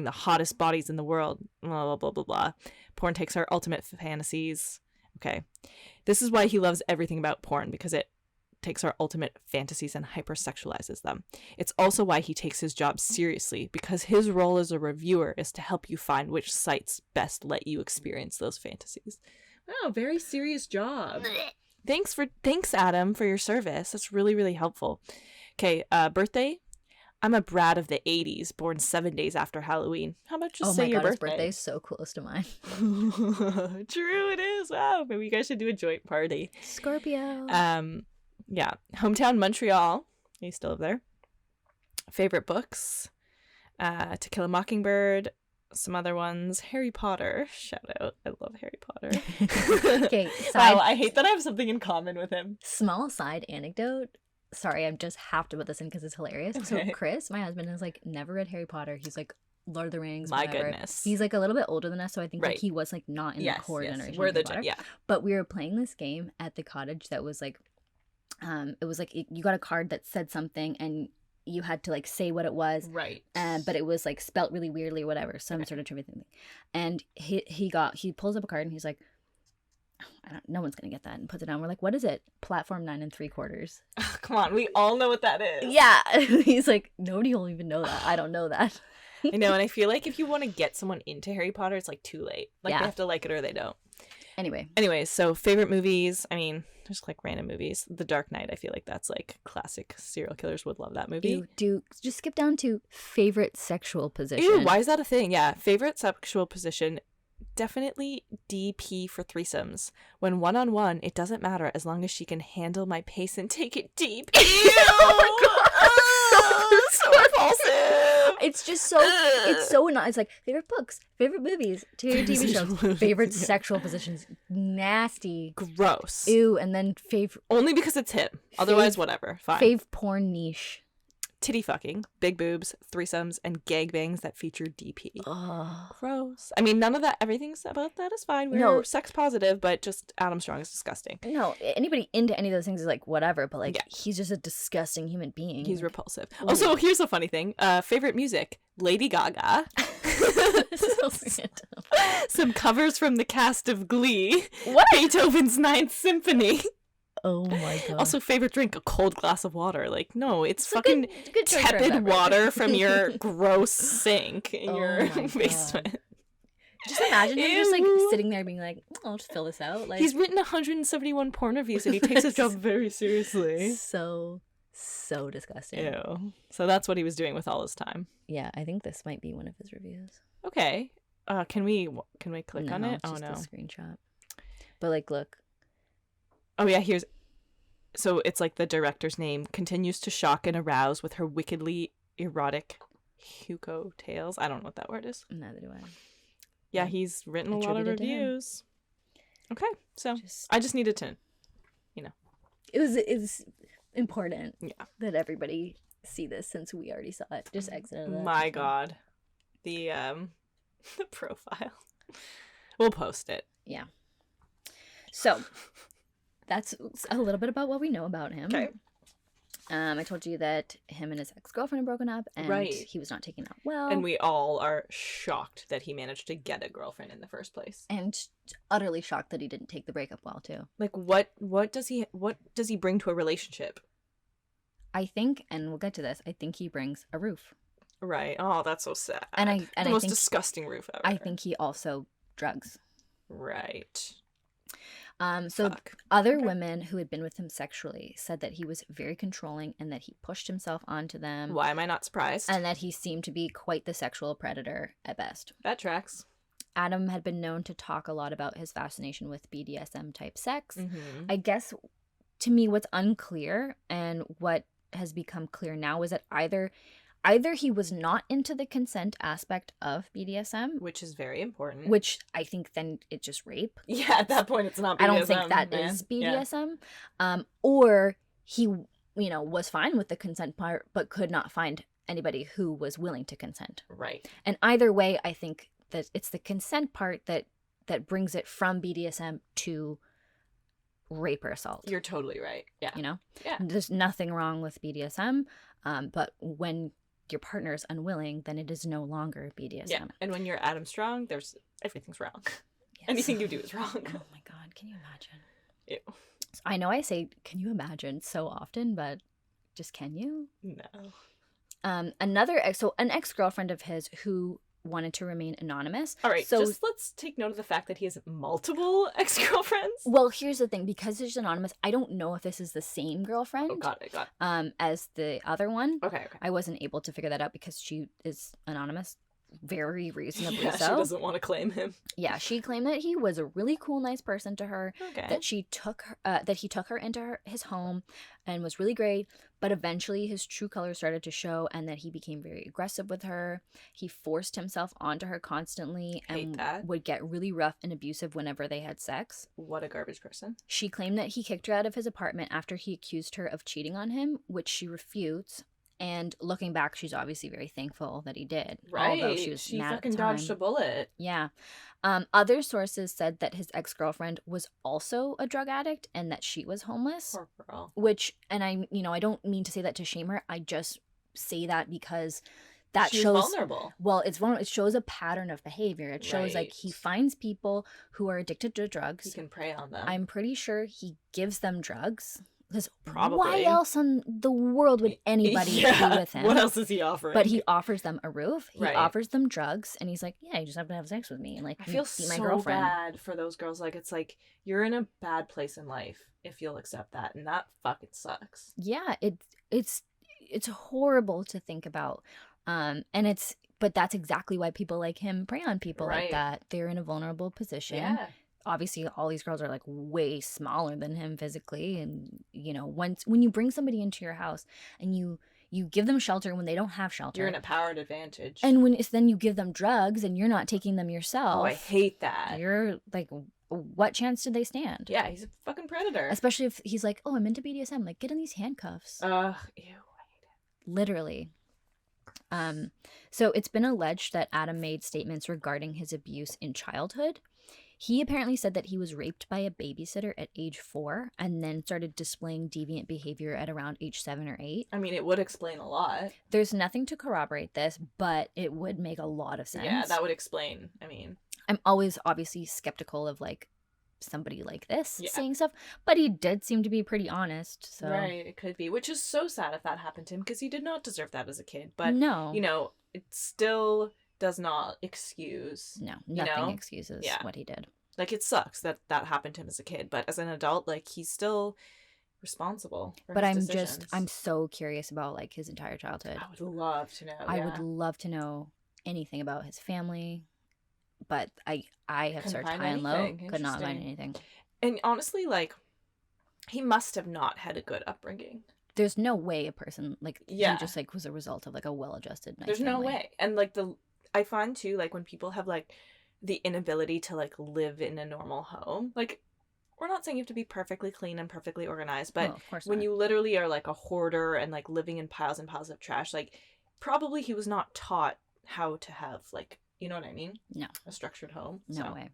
the hottest bodies in the world, blah, blah, blah, blah, blah. Porn takes our ultimate fantasies. Okay. This is why he loves everything about porn, because it takes our ultimate fantasies and hypersexualizes them. It's also why he takes his job seriously, because his role as a reviewer is to help you find which sites best let you experience those fantasies. Wow, very serious job. Thanks, Adam, for your service. That's really, really helpful. Okay, birthday. I'm a brat of the 80s, born 7 days after Halloween. How about just say your his birthday? birthday's so close to mine. True, it is. Wow, maybe you guys should do a joint party. Scorpio. Yeah. Hometown Montreal. I used to live there. Favorite books. To Kill a Mockingbird. Some other ones. Harry Potter. Shout out. I love Harry Potter. Okay, Wow, I hate that I have something in common with him. small side anecdote. Sorry, I just have to put this in because it's hilarious. So Okay. Chris, my husband, has like never read Harry Potter. He's like Lord of the Rings. My whatever. goodness. He's like a little bit older than us, so I think Right. like he was like not in the core generation. We're of Harry the Potter. yeah. But we were playing this game at the cottage that was like, it was like you got a card that said something and you had to like say what it was. Right. But it was like spelt really weirdly or whatever, some sort of trivia thing. And he pulls up a card and he's like, no one's gonna get that, and puts it down. We're like, what is it? Platform 9 3/4. Come on, we all know what that is. Yeah. He's like, nobody will even know that. I don't know that. I know, and I feel like if you want to get someone into Harry Potter, it's like too late. Like Yeah. they have to like it or they don't. Anyway. Anyways, so favorite movies. I mean, just like random movies. The Dark Knight, I feel like that's like classic. Serial killers would love that movie. Just skip down to favorite sexual position. Ew, why is that a thing? Yeah, favorite sexual position. Definitely DP for threesomes. When one-on-one, it doesn't matter as long as she can handle my pace and take it deep. Ew! Oh, so repulsive. It's just so it's so annoying. It's like favorite books, favorite movies, favorite TV shows, favorite sexual positions. Nasty. Gross. Ew, and then Only because it's him. Otherwise, whatever. Fine. fave porn niche. Titty fucking, big boobs, threesomes, and gangbangs that feature DP. Ugh. Gross. I mean, none of that, everything's about that is fine. We're sex positive, but just Adam Strong is disgusting. No, anybody into any of those things is like whatever, but like Yeah. he's just a disgusting human being. He's repulsive. Also, here's a funny thing. Favorite music, Lady Gaga. So random. Some covers from the cast of Glee. What? Beethoven's Ninth Symphony. Oh my god. Also, favorite drink, a cold glass of water. Like, no, it's fucking good choice for a tepid beverage. water from your gross sink in Oh your my God. basement. Just imagine him just like Ew. sitting there being like, I'll just fill this out. Like He's written 171 porn reviews and he takes his job very seriously. so disgusting. Ew. So that's what he was doing with all his time. Yeah, I think this might be one of his reviews. Okay. Can we click on No, it? it's Oh just no. a screenshot. But like, look, Oh yeah, here's so it's like the director's name continues to shock and arouse with her wickedly erotic Hugo tales. I don't know what that word is. Neither do I. Yeah, he's written a lot of Attributed to him. reviews. Okay, so Just, I just needed to, it was important yeah. that everybody see this since we already saw it. Just exited that. My God, the the profile. We'll post it. Yeah. So that's a little bit about what we know about him. Okay. I told you that him and his ex-girlfriend had broken up, and Right. he was not taking that well. And we all are shocked that he managed to get a girlfriend in the first place. And utterly shocked that he didn't take the breakup well too. Like what does he bring to a relationship? I think, and we'll get to this, I think he brings a roof. Right. Oh, that's so sad. And the I most think, disgusting roof ever. I think he also drugs. Right. So Fuck. other Okay. women who had been with him sexually said that he was very controlling and that he pushed himself onto them. Why am I not surprised? And that he seemed to be quite the sexual predator at best. That tracks. Adam had been known to talk a lot about his fascination with BDSM type sex. Mm-hmm. I guess, to me, what's unclear and what has become clear now is that either he was not into the consent aspect of BDSM, Which is very important. which I think then it's just rape. Yeah, at that point it's not BDSM. I don't think that man. is Yeah. BDSM. Or he, was fine with the consent part, but could not find anybody who was willing to consent. Right. And either way, I think that it's the consent part that brings it from BDSM to rape or assault. You're totally right. Yeah. Yeah. There's nothing wrong with BDSM, but when your partner is unwilling, then it is no longer BDSM. Yeah. And when you're Adam Strong, everything's wrong. Yes. Anything you do is wrong. Oh my God, can you imagine? Ew. I know I say, can you imagine so often, but just can you? No. An ex-girlfriend of his who wanted to remain anonymous. All right, So just let's take note of the fact that he has multiple ex-girlfriends. well, here's the thing, because it's anonymous, I don't know if this is the same girlfriend Oh, got it. as the other one. Okay. I wasn't able to figure that out because she is anonymous, very reasonably Yeah, so. she doesn't want to claim him. Yeah, she claimed that he was a really cool, nice person to her, Okay. that he took her into his home and was really great, but eventually his true colors started to show and that he became very aggressive with her. He forced himself onto her constantly Hate and that. would get really rough and abusive whenever they had sex. What a garbage person. She claimed that he kicked her out of his apartment after he accused her of cheating on him, which she refutes. And looking back, she's obviously very thankful that he did. Right. Although she was she mad fucking at the time. dodged a bullet. Yeah. Other sources said that his ex-girlfriend was also a drug addict and that she was homeless. Poor girl. Which, and I don't mean to say that to shame her. I just say that because that She's shows vulnerable. Well, it shows a pattern of behavior. It shows like he Right. finds people who are addicted to He drugs. can prey on them. I'm pretty sure he gives them drugs. Because Probably. why else in the world would anybody be with him? What else is he offering? But he offers them a roof. He Right. offers them drugs, and he's like, "Yeah, you just have to have sex with me and like I feel be my so girlfriend." bad for those girls. Like, it's like you're in a bad place in life if you'll accept that, and that fucking sucks. Yeah, it's horrible to think about, but that's exactly why people like him prey on people like Right. that. They're in a vulnerable position. Yeah. Obviously, all these girls are like way smaller than him physically, and when you bring somebody into your house and you give them shelter when they don't have shelter, You're in a powered advantage. and when it's then you give them drugs and you're not taking them yourself. oh, I hate that. You're like, what chance do they stand? Yeah, he's a fucking predator. Especially if he's like, "Oh, I'm into BDSM." Like, get in these handcuffs. Ew, I hate it. Literally. So it's been alleged that Adam made statements regarding his abuse in childhood. He apparently said that he was raped by a babysitter at age 4 and then started displaying deviant behavior at around age 7 or 8. I mean, it would explain a lot. There's nothing to corroborate this, but it would make a lot of sense. Yeah, that would explain. I mean, I'm always obviously skeptical of like somebody like this Yeah. saying stuff, but he did seem to be pretty honest. So right, it could be, which is so sad if that happened to him because he did not deserve that as a kid. But no, it still does not excuse. no, nothing know? excuses Yeah. what he did. Like, it sucks that happened to him as a kid, but as an adult, like, he's still responsible for But his I'm decisions. so curious about like his entire childhood. I would love to know. I yeah. would love to know anything about his family, but I have Couldn't searched find high and low, anything. could not find Interesting. anything. And honestly, like, He must have not had a good upbringing. There's no way a person, like, Yeah. he just, like, was a result of, like, a well-adjusted, nice There's no family. way. And, like, I find, too, like, when people have, like, the inability to, like, live in a normal home, like, we're not saying you have to be perfectly clean and perfectly organized, but of course when not. you literally are, like, a hoarder and, like, living in piles and piles of trash, like, probably he was not taught how to have, like, you know what I mean? No. A structured home. No way.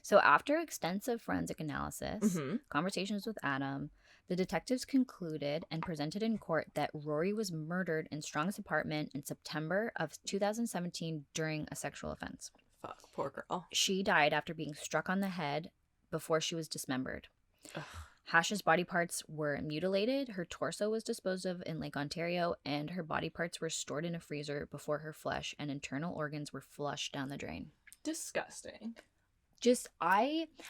So after extensive forensic analysis, Mm-hmm. conversations with Adam, the detectives concluded and presented in court that Rory was murdered in Strong's apartment in September of 2017 during a sexual offense. Fuck, poor girl. She died after being struck on the head before she was dismembered. Ugh. Hache's body parts were mutilated, her torso was disposed of in Lake Ontario, and her body parts were stored in a freezer before her flesh and internal organs were flushed down the drain. Disgusting.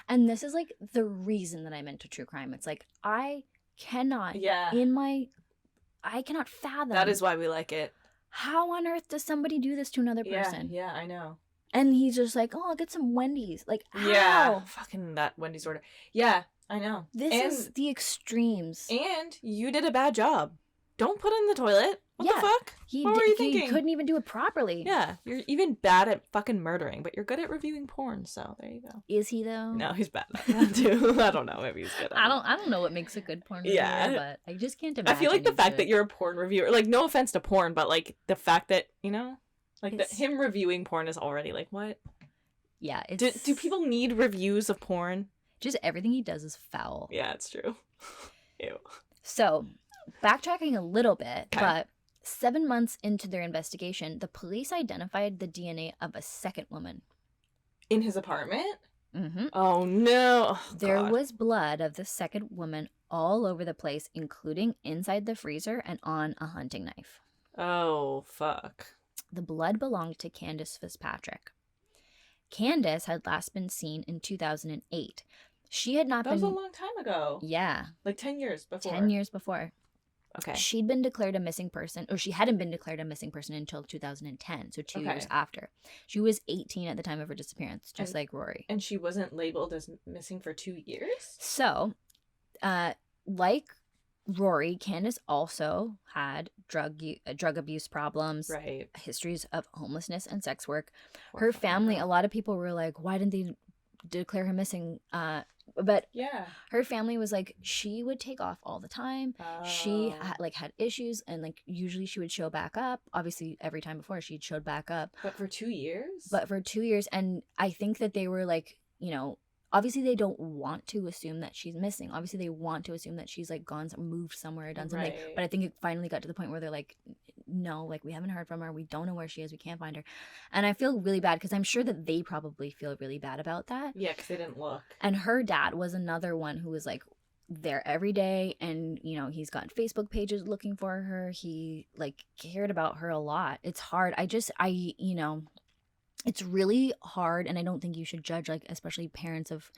And this is like the reason that I'm into true crime. It's like, I cannot, I cannot fathom. That is why we like it. How on earth does somebody do this to another person? Yeah, I know. And he's just like, oh, I'll get some Wendy's. Like, how? Yeah, fucking that Wendy's order. Yeah, I know. This is the extremes. And you did a bad job. Don't put it in the toilet. What the fuck? What were you thinking? He couldn't even do it properly. Yeah, you're even bad at fucking murdering, but you're good at reviewing porn, so there you go. Is he though? No, he's bad at that too. I don't know. Maybe he's good at I don't know what makes a good porn reviewer, but I just can't imagine. I feel like the fact that you're a porn reviewer, like, no offense to porn, but like the fact that, you know, like that him reviewing porn is already like, what? Yeah, do people need reviews of porn? Just everything he does is foul. Yeah, it's true. Ew. So, backtracking a little bit, but 7 months into their investigation, the police identified the DNA of a second woman. In his apartment? Mm-hmm. Oh, no. Oh, there was blood of the second woman all over the place, including inside the freezer and on a hunting knife. Oh, fuck. The blood belonged to Candace Fitzpatrick. Candace had last been seen in 2008. She had not been... That was a long time ago. Yeah. Like 10 years before. 10 years before. Okay. She'd been declared a missing person, or she hadn't been declared a missing person until 2010, so 2 years after. She was 18 at the time of her disappearance, just like Rory. And she wasn't labeled as missing for 2 years? So, like Rory, Candace also had drug abuse problems, right? Histories of homelessness and sex work. Her family, a lot of people were like, why didn't they declare her missing? But yeah, her family was like, she would take off all the time. She had issues, and like usually she would show back up. Obviously, every time before she'd showed back up. But for 2 years? But for 2 years, and I think that they were like, you know, obviously they don't want to assume that she's missing. Obviously they want to assume that she's like gone, moved somewhere, done something. Right. But I think it finally got to the point where they're like, no, like we haven't heard from her. We don't know where she is. We can't find her. And I feel really bad because I'm sure that they probably feel really bad about that. Yeah, because they didn't look. And her dad was another one who was like there every day, and you know, he's got Facebook pages looking for her. He like cared about her a lot. It's hard. You know, it's really hard, and I don't think you should judge, like, especially parents of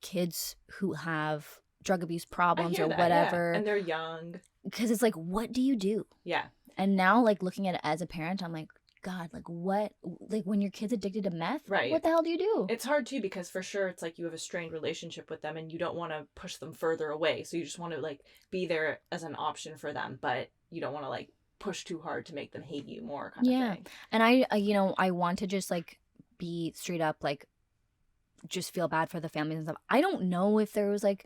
kids who have drug abuse problems or whatever. Yeah. And they're young. Because it's like, what do you do? Yeah. And now, like, looking at it as a parent, I'm like, God, like, what? Like, when your kid's addicted to meth, right? What the hell do you do? It's hard, too, because for sure it's like you have a strained relationship with them and you don't want to push them further away. So you just want to, like, be there as an option for them, but you don't want to, like, push too hard to make them hate you more kind of thing. And I want to just like be straight up, like just feel bad for the families and stuff. I don't know if there was like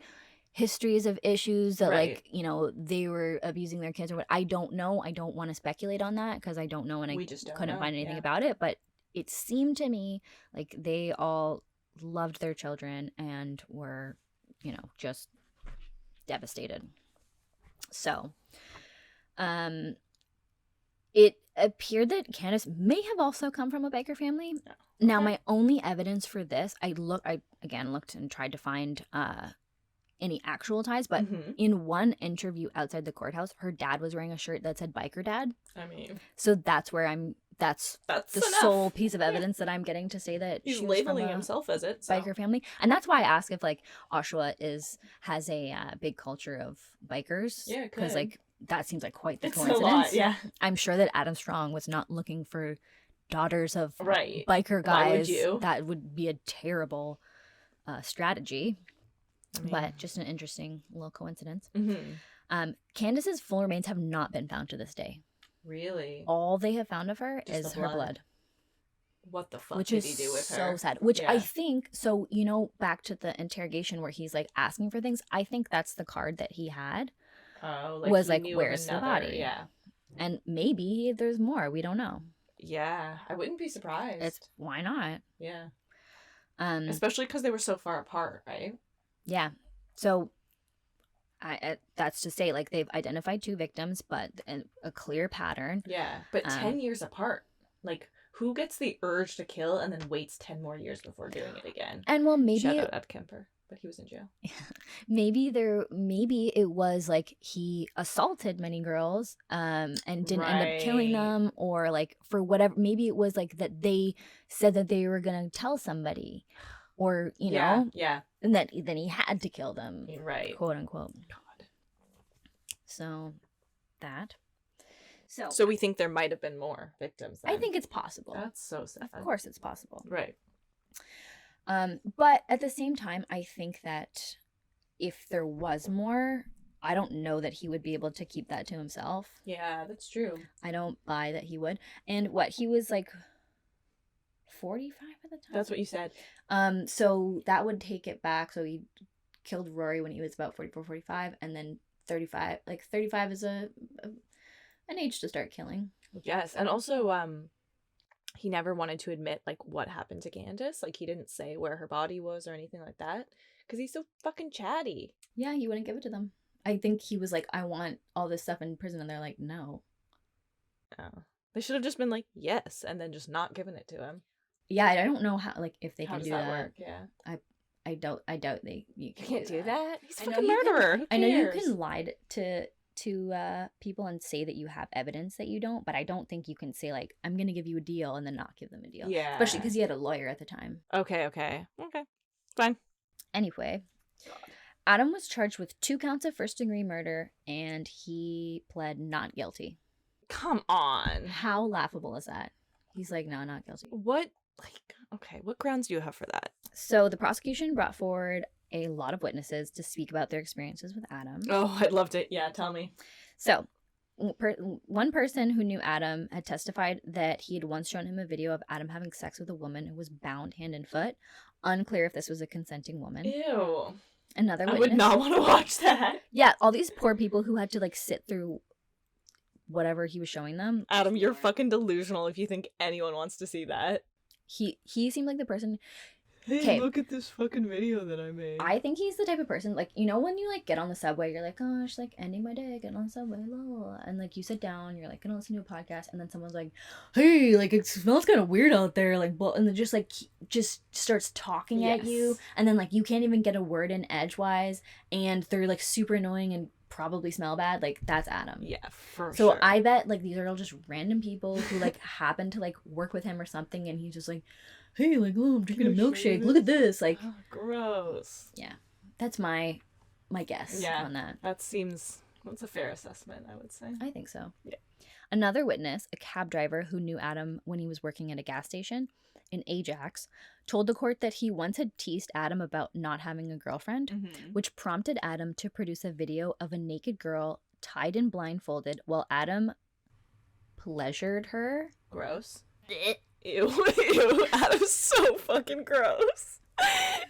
histories of issues that like, you know, they were abusing their kids or what. I don't know. I don't want to speculate on that because I don't know, and I just couldn't find anything about it. But it seemed to me like they all loved their children and were, you know, just devastated. So, it appeared that Candace may have also come from a biker family. Okay. Now, my only evidence for this, I looked and tried to find any actual ties, but in one interview outside the courthouse, her dad was wearing a shirt that said "Biker Dad." I mean, so that's where that's the enough. Sole piece of evidence that I'm getting to say that he's labeling himself as it. So. Biker family, and that's why I ask if like Oshawa has a big culture of bikers. Yeah, because like. That seems like quite the coincidence. A lot, yeah. I'm sure that Adam Strong was not looking for daughters of biker guys. Why would you? That would be a terrible strategy. But just an interesting little coincidence. Mm-hmm. Candace's full remains have not been found to this day. Really? All they have found of her Just is the her blood. blood. What the fuck Which did is he do with so her? sad. Which I Yeah. think, so, you know, back to the interrogation where he's like asking for things, I think that's the card that he had. Oh, was he like, knew of where's the another- body? Yeah. And maybe there's more. We don't know. Yeah, I wouldn't be surprised. Why not? Yeah. Um, Especially because they were so far apart, right? yeah. So that's to say, like, they've identified 2 victims, but a clear pattern. Yeah, but 10 years apart. Like, who gets the urge to kill and then waits 10 more years before doing it again? And well, maybe Shout out Ed Kemper, but he was in jail. maybe it was like he assaulted many girls and didn't end up killing them, or like for whatever. Maybe it was like that they said that they were gonna tell somebody, or you know, Yeah. and that then he had to kill them, Right. quote unquote. God. So that. So we think there might have been more victims then. I think it's possible. That's so sad. Of course, it's possible. Right. But at the same time, I think that if there was more, I don't know that he would be able to keep that to himself. Yeah, that's true. I don't buy that he would. And he was like 45 at the time? That's what you said. So that would take it back. So he killed Rory when he was about 44, 45, and then 35. Like 35 is an age to start killing. Yes, and also he never wanted to admit like what happened to Candace. Like he didn't say where her body was or anything like that because he's so fucking chatty. Yeah, he wouldn't give it to them. I think he was like, I want all this stuff in prison, and they're like, no. Oh. They should have just been like, yes, and then just not given it to him. Yeah, I don't know how, like, if they How can does do that. work? Yeah. I doubt you You can't do that. He's a I know fucking you can- murderer. Who I know you cares? can lie to people and say that you have evidence that you don't, but I don't think you can say like, I'm gonna give you a deal and then not give them a deal. Yeah. Especially because he had a lawyer at the time. Okay. Fine. Anyway, God. Adam was charged with 2 counts of first-degree murder, and he pled not guilty. Come on. How laughable is that? He's like, no, not guilty. What? Like, okay, what grounds do you have for that? So the prosecution brought forward a lot of witnesses to speak about their experiences with Adam. Oh, I loved it. Yeah, tell me. So, one person who knew Adam had testified that he had once shown him a video of Adam having sex with a woman who was bound hand and foot. Unclear if this was a consenting woman. Ew. Another I witness. would not want to watch that. Yeah, all these poor people who had to like sit through whatever he was showing them. Adam, you're fucking delusional if you think anyone wants to see that. He seemed like the person. Hey, 'Kay. look at this fucking video that I made. I think he's the type of person, like, you know, when you like get on the subway, you're like, gosh, like ending my day, getting on the subway, la, la, la. And like you sit down, you're like gonna listen to a podcast, and then someone's like, hey, like it smells kind of weird out there, like, and then just like just starts talking at you, Yes. and then like you can't even get a word in edgewise, and they're like super annoying and probably smell bad. Like that's Adam. Yeah, for So sure. I bet like these are all just random people who like happen to like work with him or something, and he's just like, hey, like, oh, I'm drinking a Can I show you milkshake. Look at this. Like, Oh, gross. that's my guess Yeah. on that. That's a fair assessment, I would say. I think so. Yeah. Another witness, a cab driver who knew Adam when he was working at a gas station in Ajax, told the court that he once had teased Adam about not having a girlfriend, Mm-hmm. which prompted Adam to produce a video of a naked girl tied and blindfolded while Adam pleasured her. Gross. Ew. Ew. Adam's so fucking gross.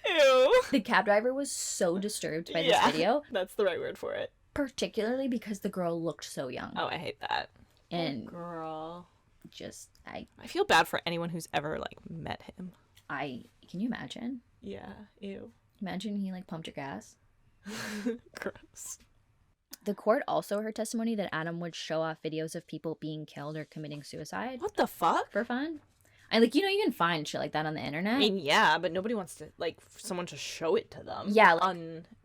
Ew. The cab driver was so disturbed by this Yeah. video, That's the right word for it. particularly because the girl looked so young. Oh, I hate that. And Girl. just I I feel bad for anyone who's ever, like, met him. can you imagine? Yeah. Ew. Imagine he like pumped your gas. Gross. The court also heard testimony that Adam would show off videos of people being killed or committing suicide What the fuck? for fun. And like, you know, you can find shit like that on the internet. I mean, yeah, but nobody wants to, like, someone to show it to them. Yeah, like-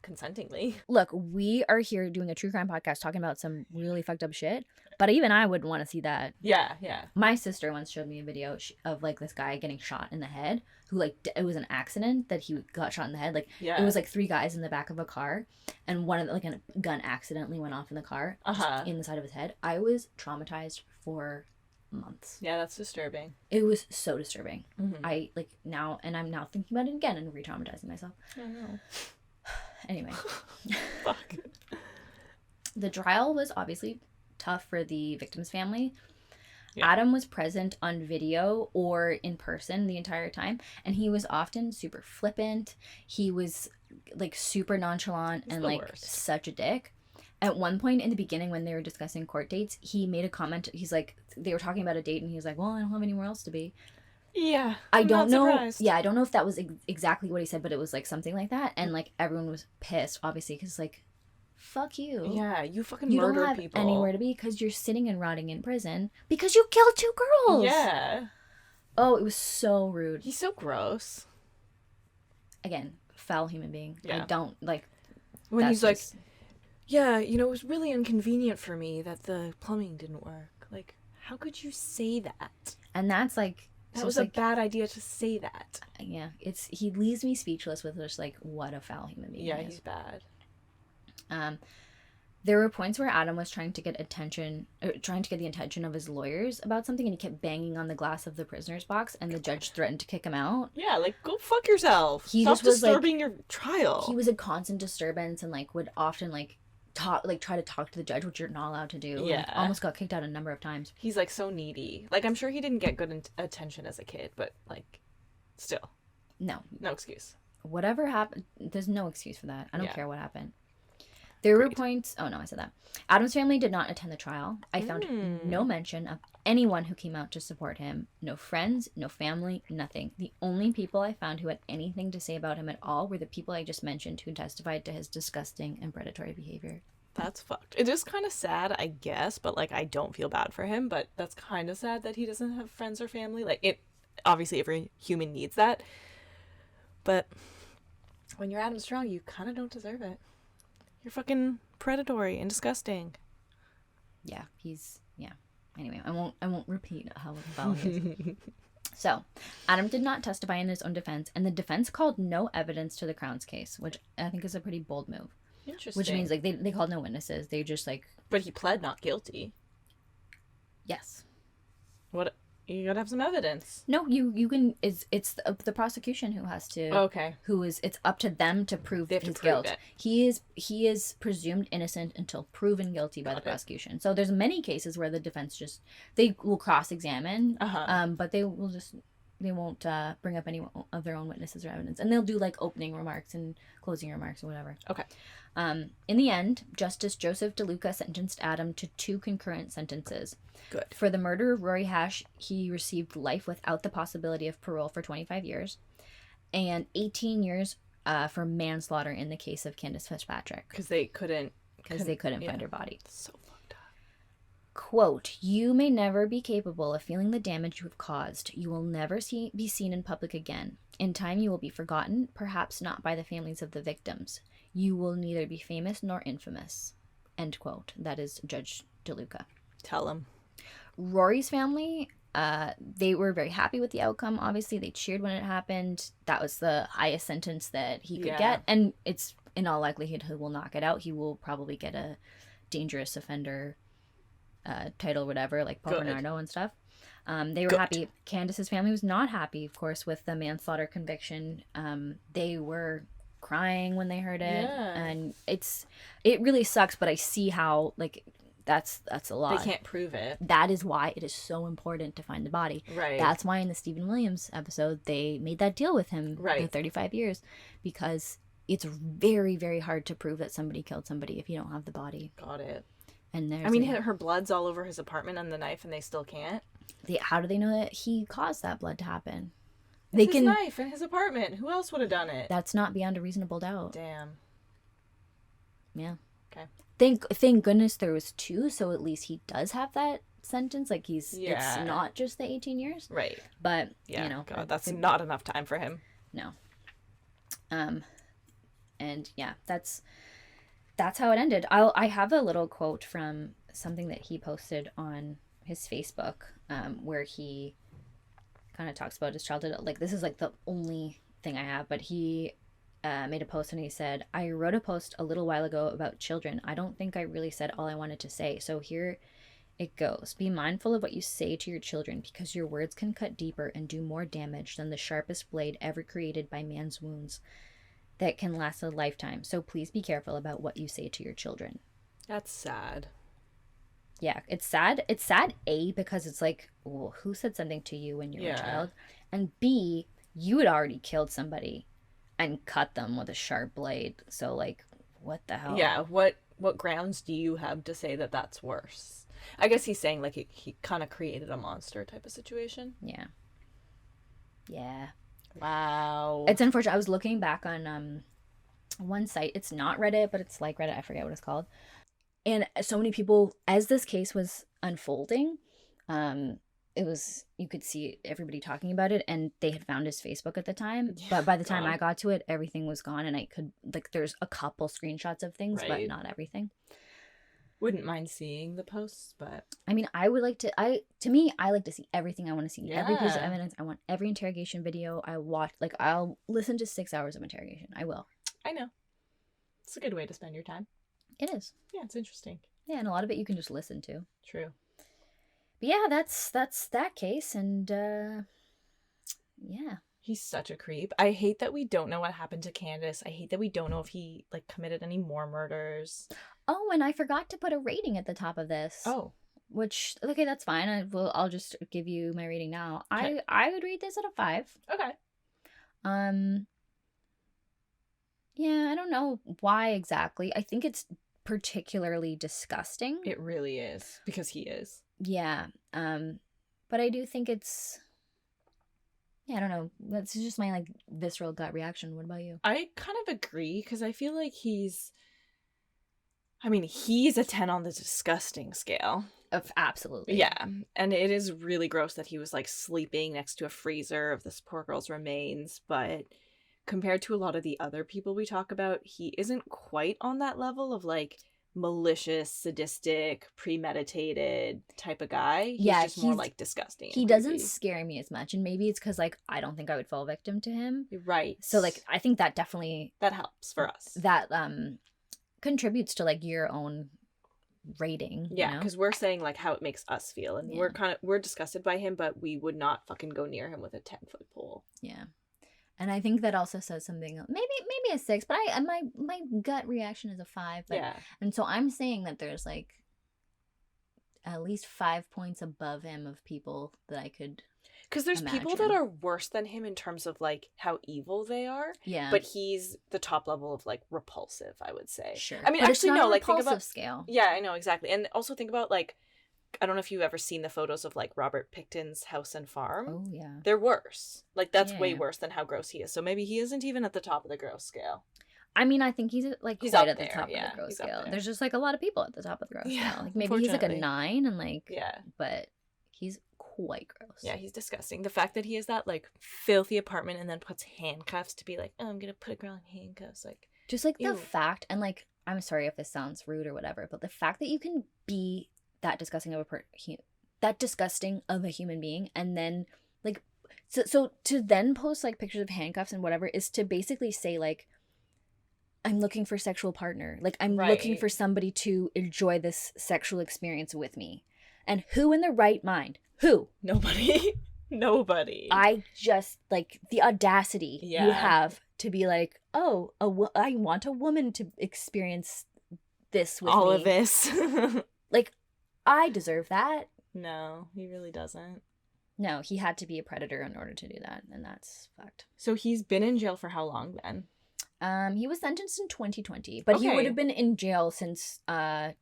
Unconsentingly. Look, we are here doing a true crime podcast talking about some really fucked up shit, but even I wouldn't want to see that. Yeah, yeah. My sister once showed me a video of like this guy getting shot in the head, who like it was an accident that he got shot in the head. Like Yeah. it was like 3 guys in the back of a car, and one of them, like a gun accidentally went off in the car, just Uh-huh. in the side of his head. I was traumatized for months. Yeah, that's disturbing. It was so disturbing. Mm-hmm. I like now, and I'm now thinking about it again and re-traumatizing myself. I know. Anyway. Fuck. The trial was obviously tough for the victim's family. Yeah. Adam was present on video or in person the entire time, and he was often super flippant. He was like super nonchalant and like worst. such a dick. At one point in the beginning when they were discussing court dates, he made a comment. He's like, they were talking about a date and he was like, well, I don't have anywhere else to be. Yeah. I don't know. Surprised. Yeah, I don't know if that was exactly what he said, but it was like something like that. And like everyone was pissed, obviously, because like, fuck you. Yeah, you fucking You murder don't have people. anywhere to be because you're sitting and rotting in prison because you killed 2 girls. Yeah. Oh, it was so rude. He's so gross. Again, foul human being. Yeah. I don't like. When that's he's like, just- yeah, you know, it was really inconvenient for me that the plumbing didn't work. Like, how could you say that? and that's like. That so was it's a like, bad idea to say that. yeah, he leaves me speechless with just like what a foul human being Yeah, he he's is. bad. There were points where Adam was trying to get the attention of his lawyers about something, and he kept banging on the glass of the prisoner's box, and the judge threatened to kick him out. Yeah, like, go fuck yourself. He Stop just was, like- disturbing your trial. He was a constant disturbance and like would often like try to talk to the judge, which you're not allowed to do. Yeah. Like, almost got kicked out a number of times. He's, like, so needy. Like, I'm sure he didn't get good attention as a kid, but, like, still. No, No excuse. whatever happened, there's no excuse for that. I don't Yeah. care what happened. There were Great. points. Oh no, I said that. Adam's family did not attend the trial. I found no mention of anyone who came out to support him. No friends, no family, nothing. The only people I found who had anything to say about him at all were the people I just mentioned who testified to his disgusting and predatory behavior. That's fucked. It is kind of sad, I guess, but, like, I don't feel bad for him, but that's kind of sad that he doesn't have friends or family. Like, it, obviously every human needs that, but when you're Adam Strong, you kind of don't deserve it. You're fucking predatory and disgusting. Yeah, Anyway, I won't repeat how foul he is. So, Adam did not testify in his own defense, and the defense called no evidence to the Crown's case, which I think is a pretty bold move. Interesting. Which means like they called no witnesses. They just like But he pled not guilty. yes. What? You gotta have some evidence. No, you can. It's the prosecution who has to. Okay. It's up to them to prove They have to his prove guilt. it. He is presumed innocent until proven guilty by the prosecution. So there's many cases where the defense they will cross-examine, but they won't bring up any of their own witnesses or evidence, and they'll do like opening remarks and closing remarks or whatever. Okay. In the end, Justice Joseph DeLuca sentenced Adam to 2 concurrent sentences. Good. For the murder of Rory Hache, he received life without the possibility of parole for 25 years, and 18 years for manslaughter in the case of Candace Fitzpatrick. Because they couldn't Find her body. So fucked up. Quote, "You may never be capable of feeling the damage you have caused. You will never be seen in public again. In time you will be forgotten, perhaps not by the families of the victims. You will neither be famous nor infamous." End quote. That is Judge DeLuca. Tell him. Rory's family, they were very happy with the outcome. Obviously, they cheered when it happened. That was the highest sentence that he could get. And it's, in all likelihood, he will not get out. He will probably get a dangerous offender title, whatever, like Paul Bernardo and stuff. They were happy. Candace's family was not happy, of course, with the manslaughter conviction. They were crying when they heard it. Yeah. And it really sucks, but I see how, like, that's a lot. They can't prove it. That is why it is so important to find the body. Right. That's why in the Stephen Williams episode, they made that deal with him. Right. The 35 years. Because it's very, very hard to prove that somebody killed somebody if you don't have the body. Got it. And there's I mean, her blood's all over his apartment and the knife, and they still can't. how do they know that he caused that blood to happen? It's his knife in his apartment. Who else would have done it? That's not beyond a reasonable doubt. Damn. Yeah. Okay. Thank goodness there was 2, so at least he does have that sentence. Like it's not just the 18 years. Right. But Yeah. you know, God, that's not enough time for him. No. And yeah, that's how it ended. I have a little quote from something that he posted on his Facebook, where he kind of talks about his childhood. Like, this is like the only thing I have, but he made a post and he said, "I wrote a post a little while ago about children. I don't think I really said all I wanted to say. So here it goes. Be mindful of what you say to your children, because your words can cut deeper and do more damage than the sharpest blade ever created by man's wounds. that can last a lifetime. So please be careful about what you say to your children. That's sad. Yeah, it's sad. It's sad, A, because it's like, well, who said something to you when you were a child? And B, you had already killed somebody and cut them with a sharp blade. So, like, what the hell? Yeah, what grounds do you have to say that that's worse? I guess he's saying, like, he kind of created a monster type of situation. Yeah. Yeah. Wow. It's unfortunate. I was looking back on one site. It's not Reddit, but it's like Reddit. I forget what it's called. And so many people, as this case was unfolding, it was, you could see everybody talking about it, and they had found his Facebook at the time. Yeah, but by the time I got to it, everything was gone, and I could, like, there's a couple screenshots of things, but not everything. Wouldn't mind seeing the posts, but I mean, I would like to, I like to see everything I want to see. Every piece of evidence. I want every interrogation video. I'll listen to 6 hours of interrogation. I will. I know. It's a good way to spend your time. It is. Yeah, it's interesting. Yeah, and a lot of it you can just listen to. True. But yeah, that's that case, and yeah. He's such a creep. I hate that we don't know what happened to Candace. I hate that we don't know if he, like, committed any more murders. Oh, and I forgot to put a rating at the top of this. Oh. Which, okay, that's fine. I'll just give you my rating now. Okay. I would rate this at a 5. Okay. Yeah, I don't know why exactly. I think it's particularly disgusting. It really is, because he is. Yeah. But I do think it's, yeah, I don't know. That's just my, like, visceral gut reaction. What about you? I kind of agree, because I feel like he's a 10 on the disgusting scale. Absolutely. Yeah. And it is really gross that he was, like, sleeping next to a freezer of this poor girl's remains, but compared to a lot of the other people we talk about, he isn't quite on that level of, like, malicious, sadistic, premeditated type of guy. He's just more, like, disgusting. He doesn't scare me as much, and maybe it's because, like, I don't think I would fall victim to him. Right. So, like, I think that definitely... That helps for us. That contributes to, like, your own rating. Yeah, because we're saying, like, how it makes us feel, and we're disgusted by him, but we would not fucking go near him with a 10-foot pole. Yeah. And I think that also says something, maybe a 6, but my gut reaction is a 5. But, yeah. And so I'm saying that there's, like, at least 5 points above him of people that I could Because there's people that are worse than him in terms of, like, how evil they are. Yeah. But he's the top level of, like, repulsive, I would say. Sure. I mean, but actually, it's not no, a like, think repulsive about... scale. Yeah, I know, exactly. And also think about, like, I don't know if you've ever seen the photos of, like, Robert Pickton's house and farm. Oh, yeah. They're worse. Like, that's way Yeah. worse than how gross he is. So maybe he isn't even at the top of the gross scale. I mean, I think he's quite up at the there, top yeah, of the gross he's up scale. there. There's just, like, a lot of people at the top of the gross Yeah, scale. Like, maybe he's, like, a unfortunately. 9 and, like... Yeah. But he's quite gross. Yeah, he's disgusting. The fact that he has that, like, filthy apartment and then puts handcuffs to be like, oh, I'm gonna put a girl in handcuffs. Like, Just, like, ew. the fact... And, like, I'm sorry if this sounds rude or whatever, but the fact that you can be that disgusting of a human being, and then, like, so to then post, like, pictures of handcuffs and whatever is to basically say, like, I'm looking for a sexual partner, like, I'm looking Right. for somebody to enjoy this sexual experience with me. And who in their right mind, Nobody. Nobody. I just, like, the audacity you Yeah. have to be like, oh, I want a woman to experience this with all me. of this. Like, I deserve that. No, he really doesn't. No, he had to be a predator in order to do that, and that's fucked. So he's been in jail for how long then? He was sentenced in 2020, but he Okay. would have been in jail since the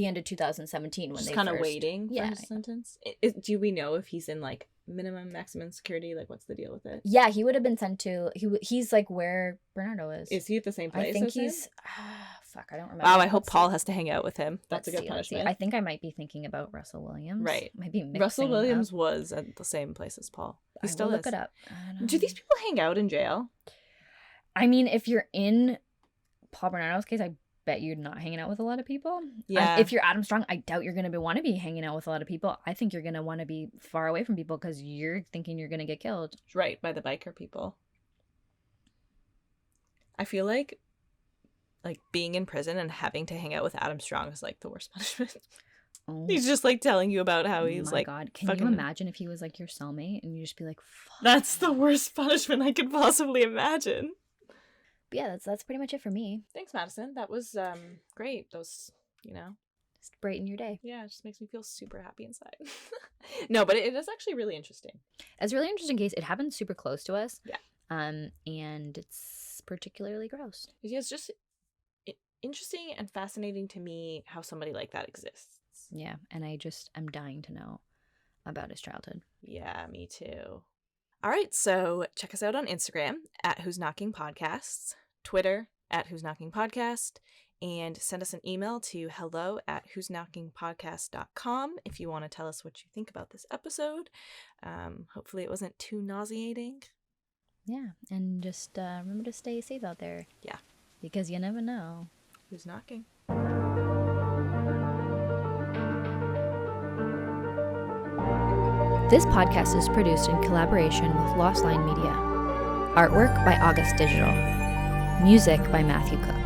end of 2017 when Just they kind of first... waiting for Yeah. his sentence? Do we know if he's in, like, minimum, maximum security? Like, what's the deal with it? Yeah, he would have been sent to... He's, like, where Bernardo is. Is he at the same place I think as him? he's... Fuck, I don't remember. Wow, I hope Let's Paul see. has to hang out with him. That's Let's a good see, let's see. punishment. I think I might be thinking about Russell Williams. Right. Might be mixing Russell them Williams up. was at the same place as Paul. He I still will is. look it up. Do these people hang out in jail? I mean, if you're in Paul Bernardo's case, I bet you're not hanging out with a lot of people. Yeah. If you're Adam Strong, I doubt you're going to want to be hanging out with a lot of people. I think you're going to want to be far away from people because you're thinking you're going to get killed. Right, by the biker people. I feel like being in prison and having to hang out with Adam Strong is, like, the worst punishment. Oh, He's just, like, telling you about how he's, my like, God. Can fucking... you imagine if he was, like, your cellmate and you just be like, fuck. That's the worst punishment I could possibly imagine. But yeah, that's pretty much it for me. Thanks, Madison. That was great. Those, Just brighten your day. yeah, it just makes me feel super happy inside. No, but it is actually really interesting. It's a really interesting case. It happened super close to us. Yeah. And it's particularly gross. It's just interesting and fascinating to me how somebody like that exists. Yeah, and I'm dying to know about his childhood. Yeah, me too. All right, so check us out on Instagram at Who's Knocking Podcasts, Twitter at Who's Knocking Podcast, and send us an email to hello@whosknockingpodcast.com if you want to tell us what you think about this episode. Hopefully it wasn't too nauseating. Yeah, and just remember to stay safe out there. Yeah. Because you never know who's knocking. This podcast is produced in collaboration with Lost Line Media. Artwork by August Digital. Music by Matthew Cook.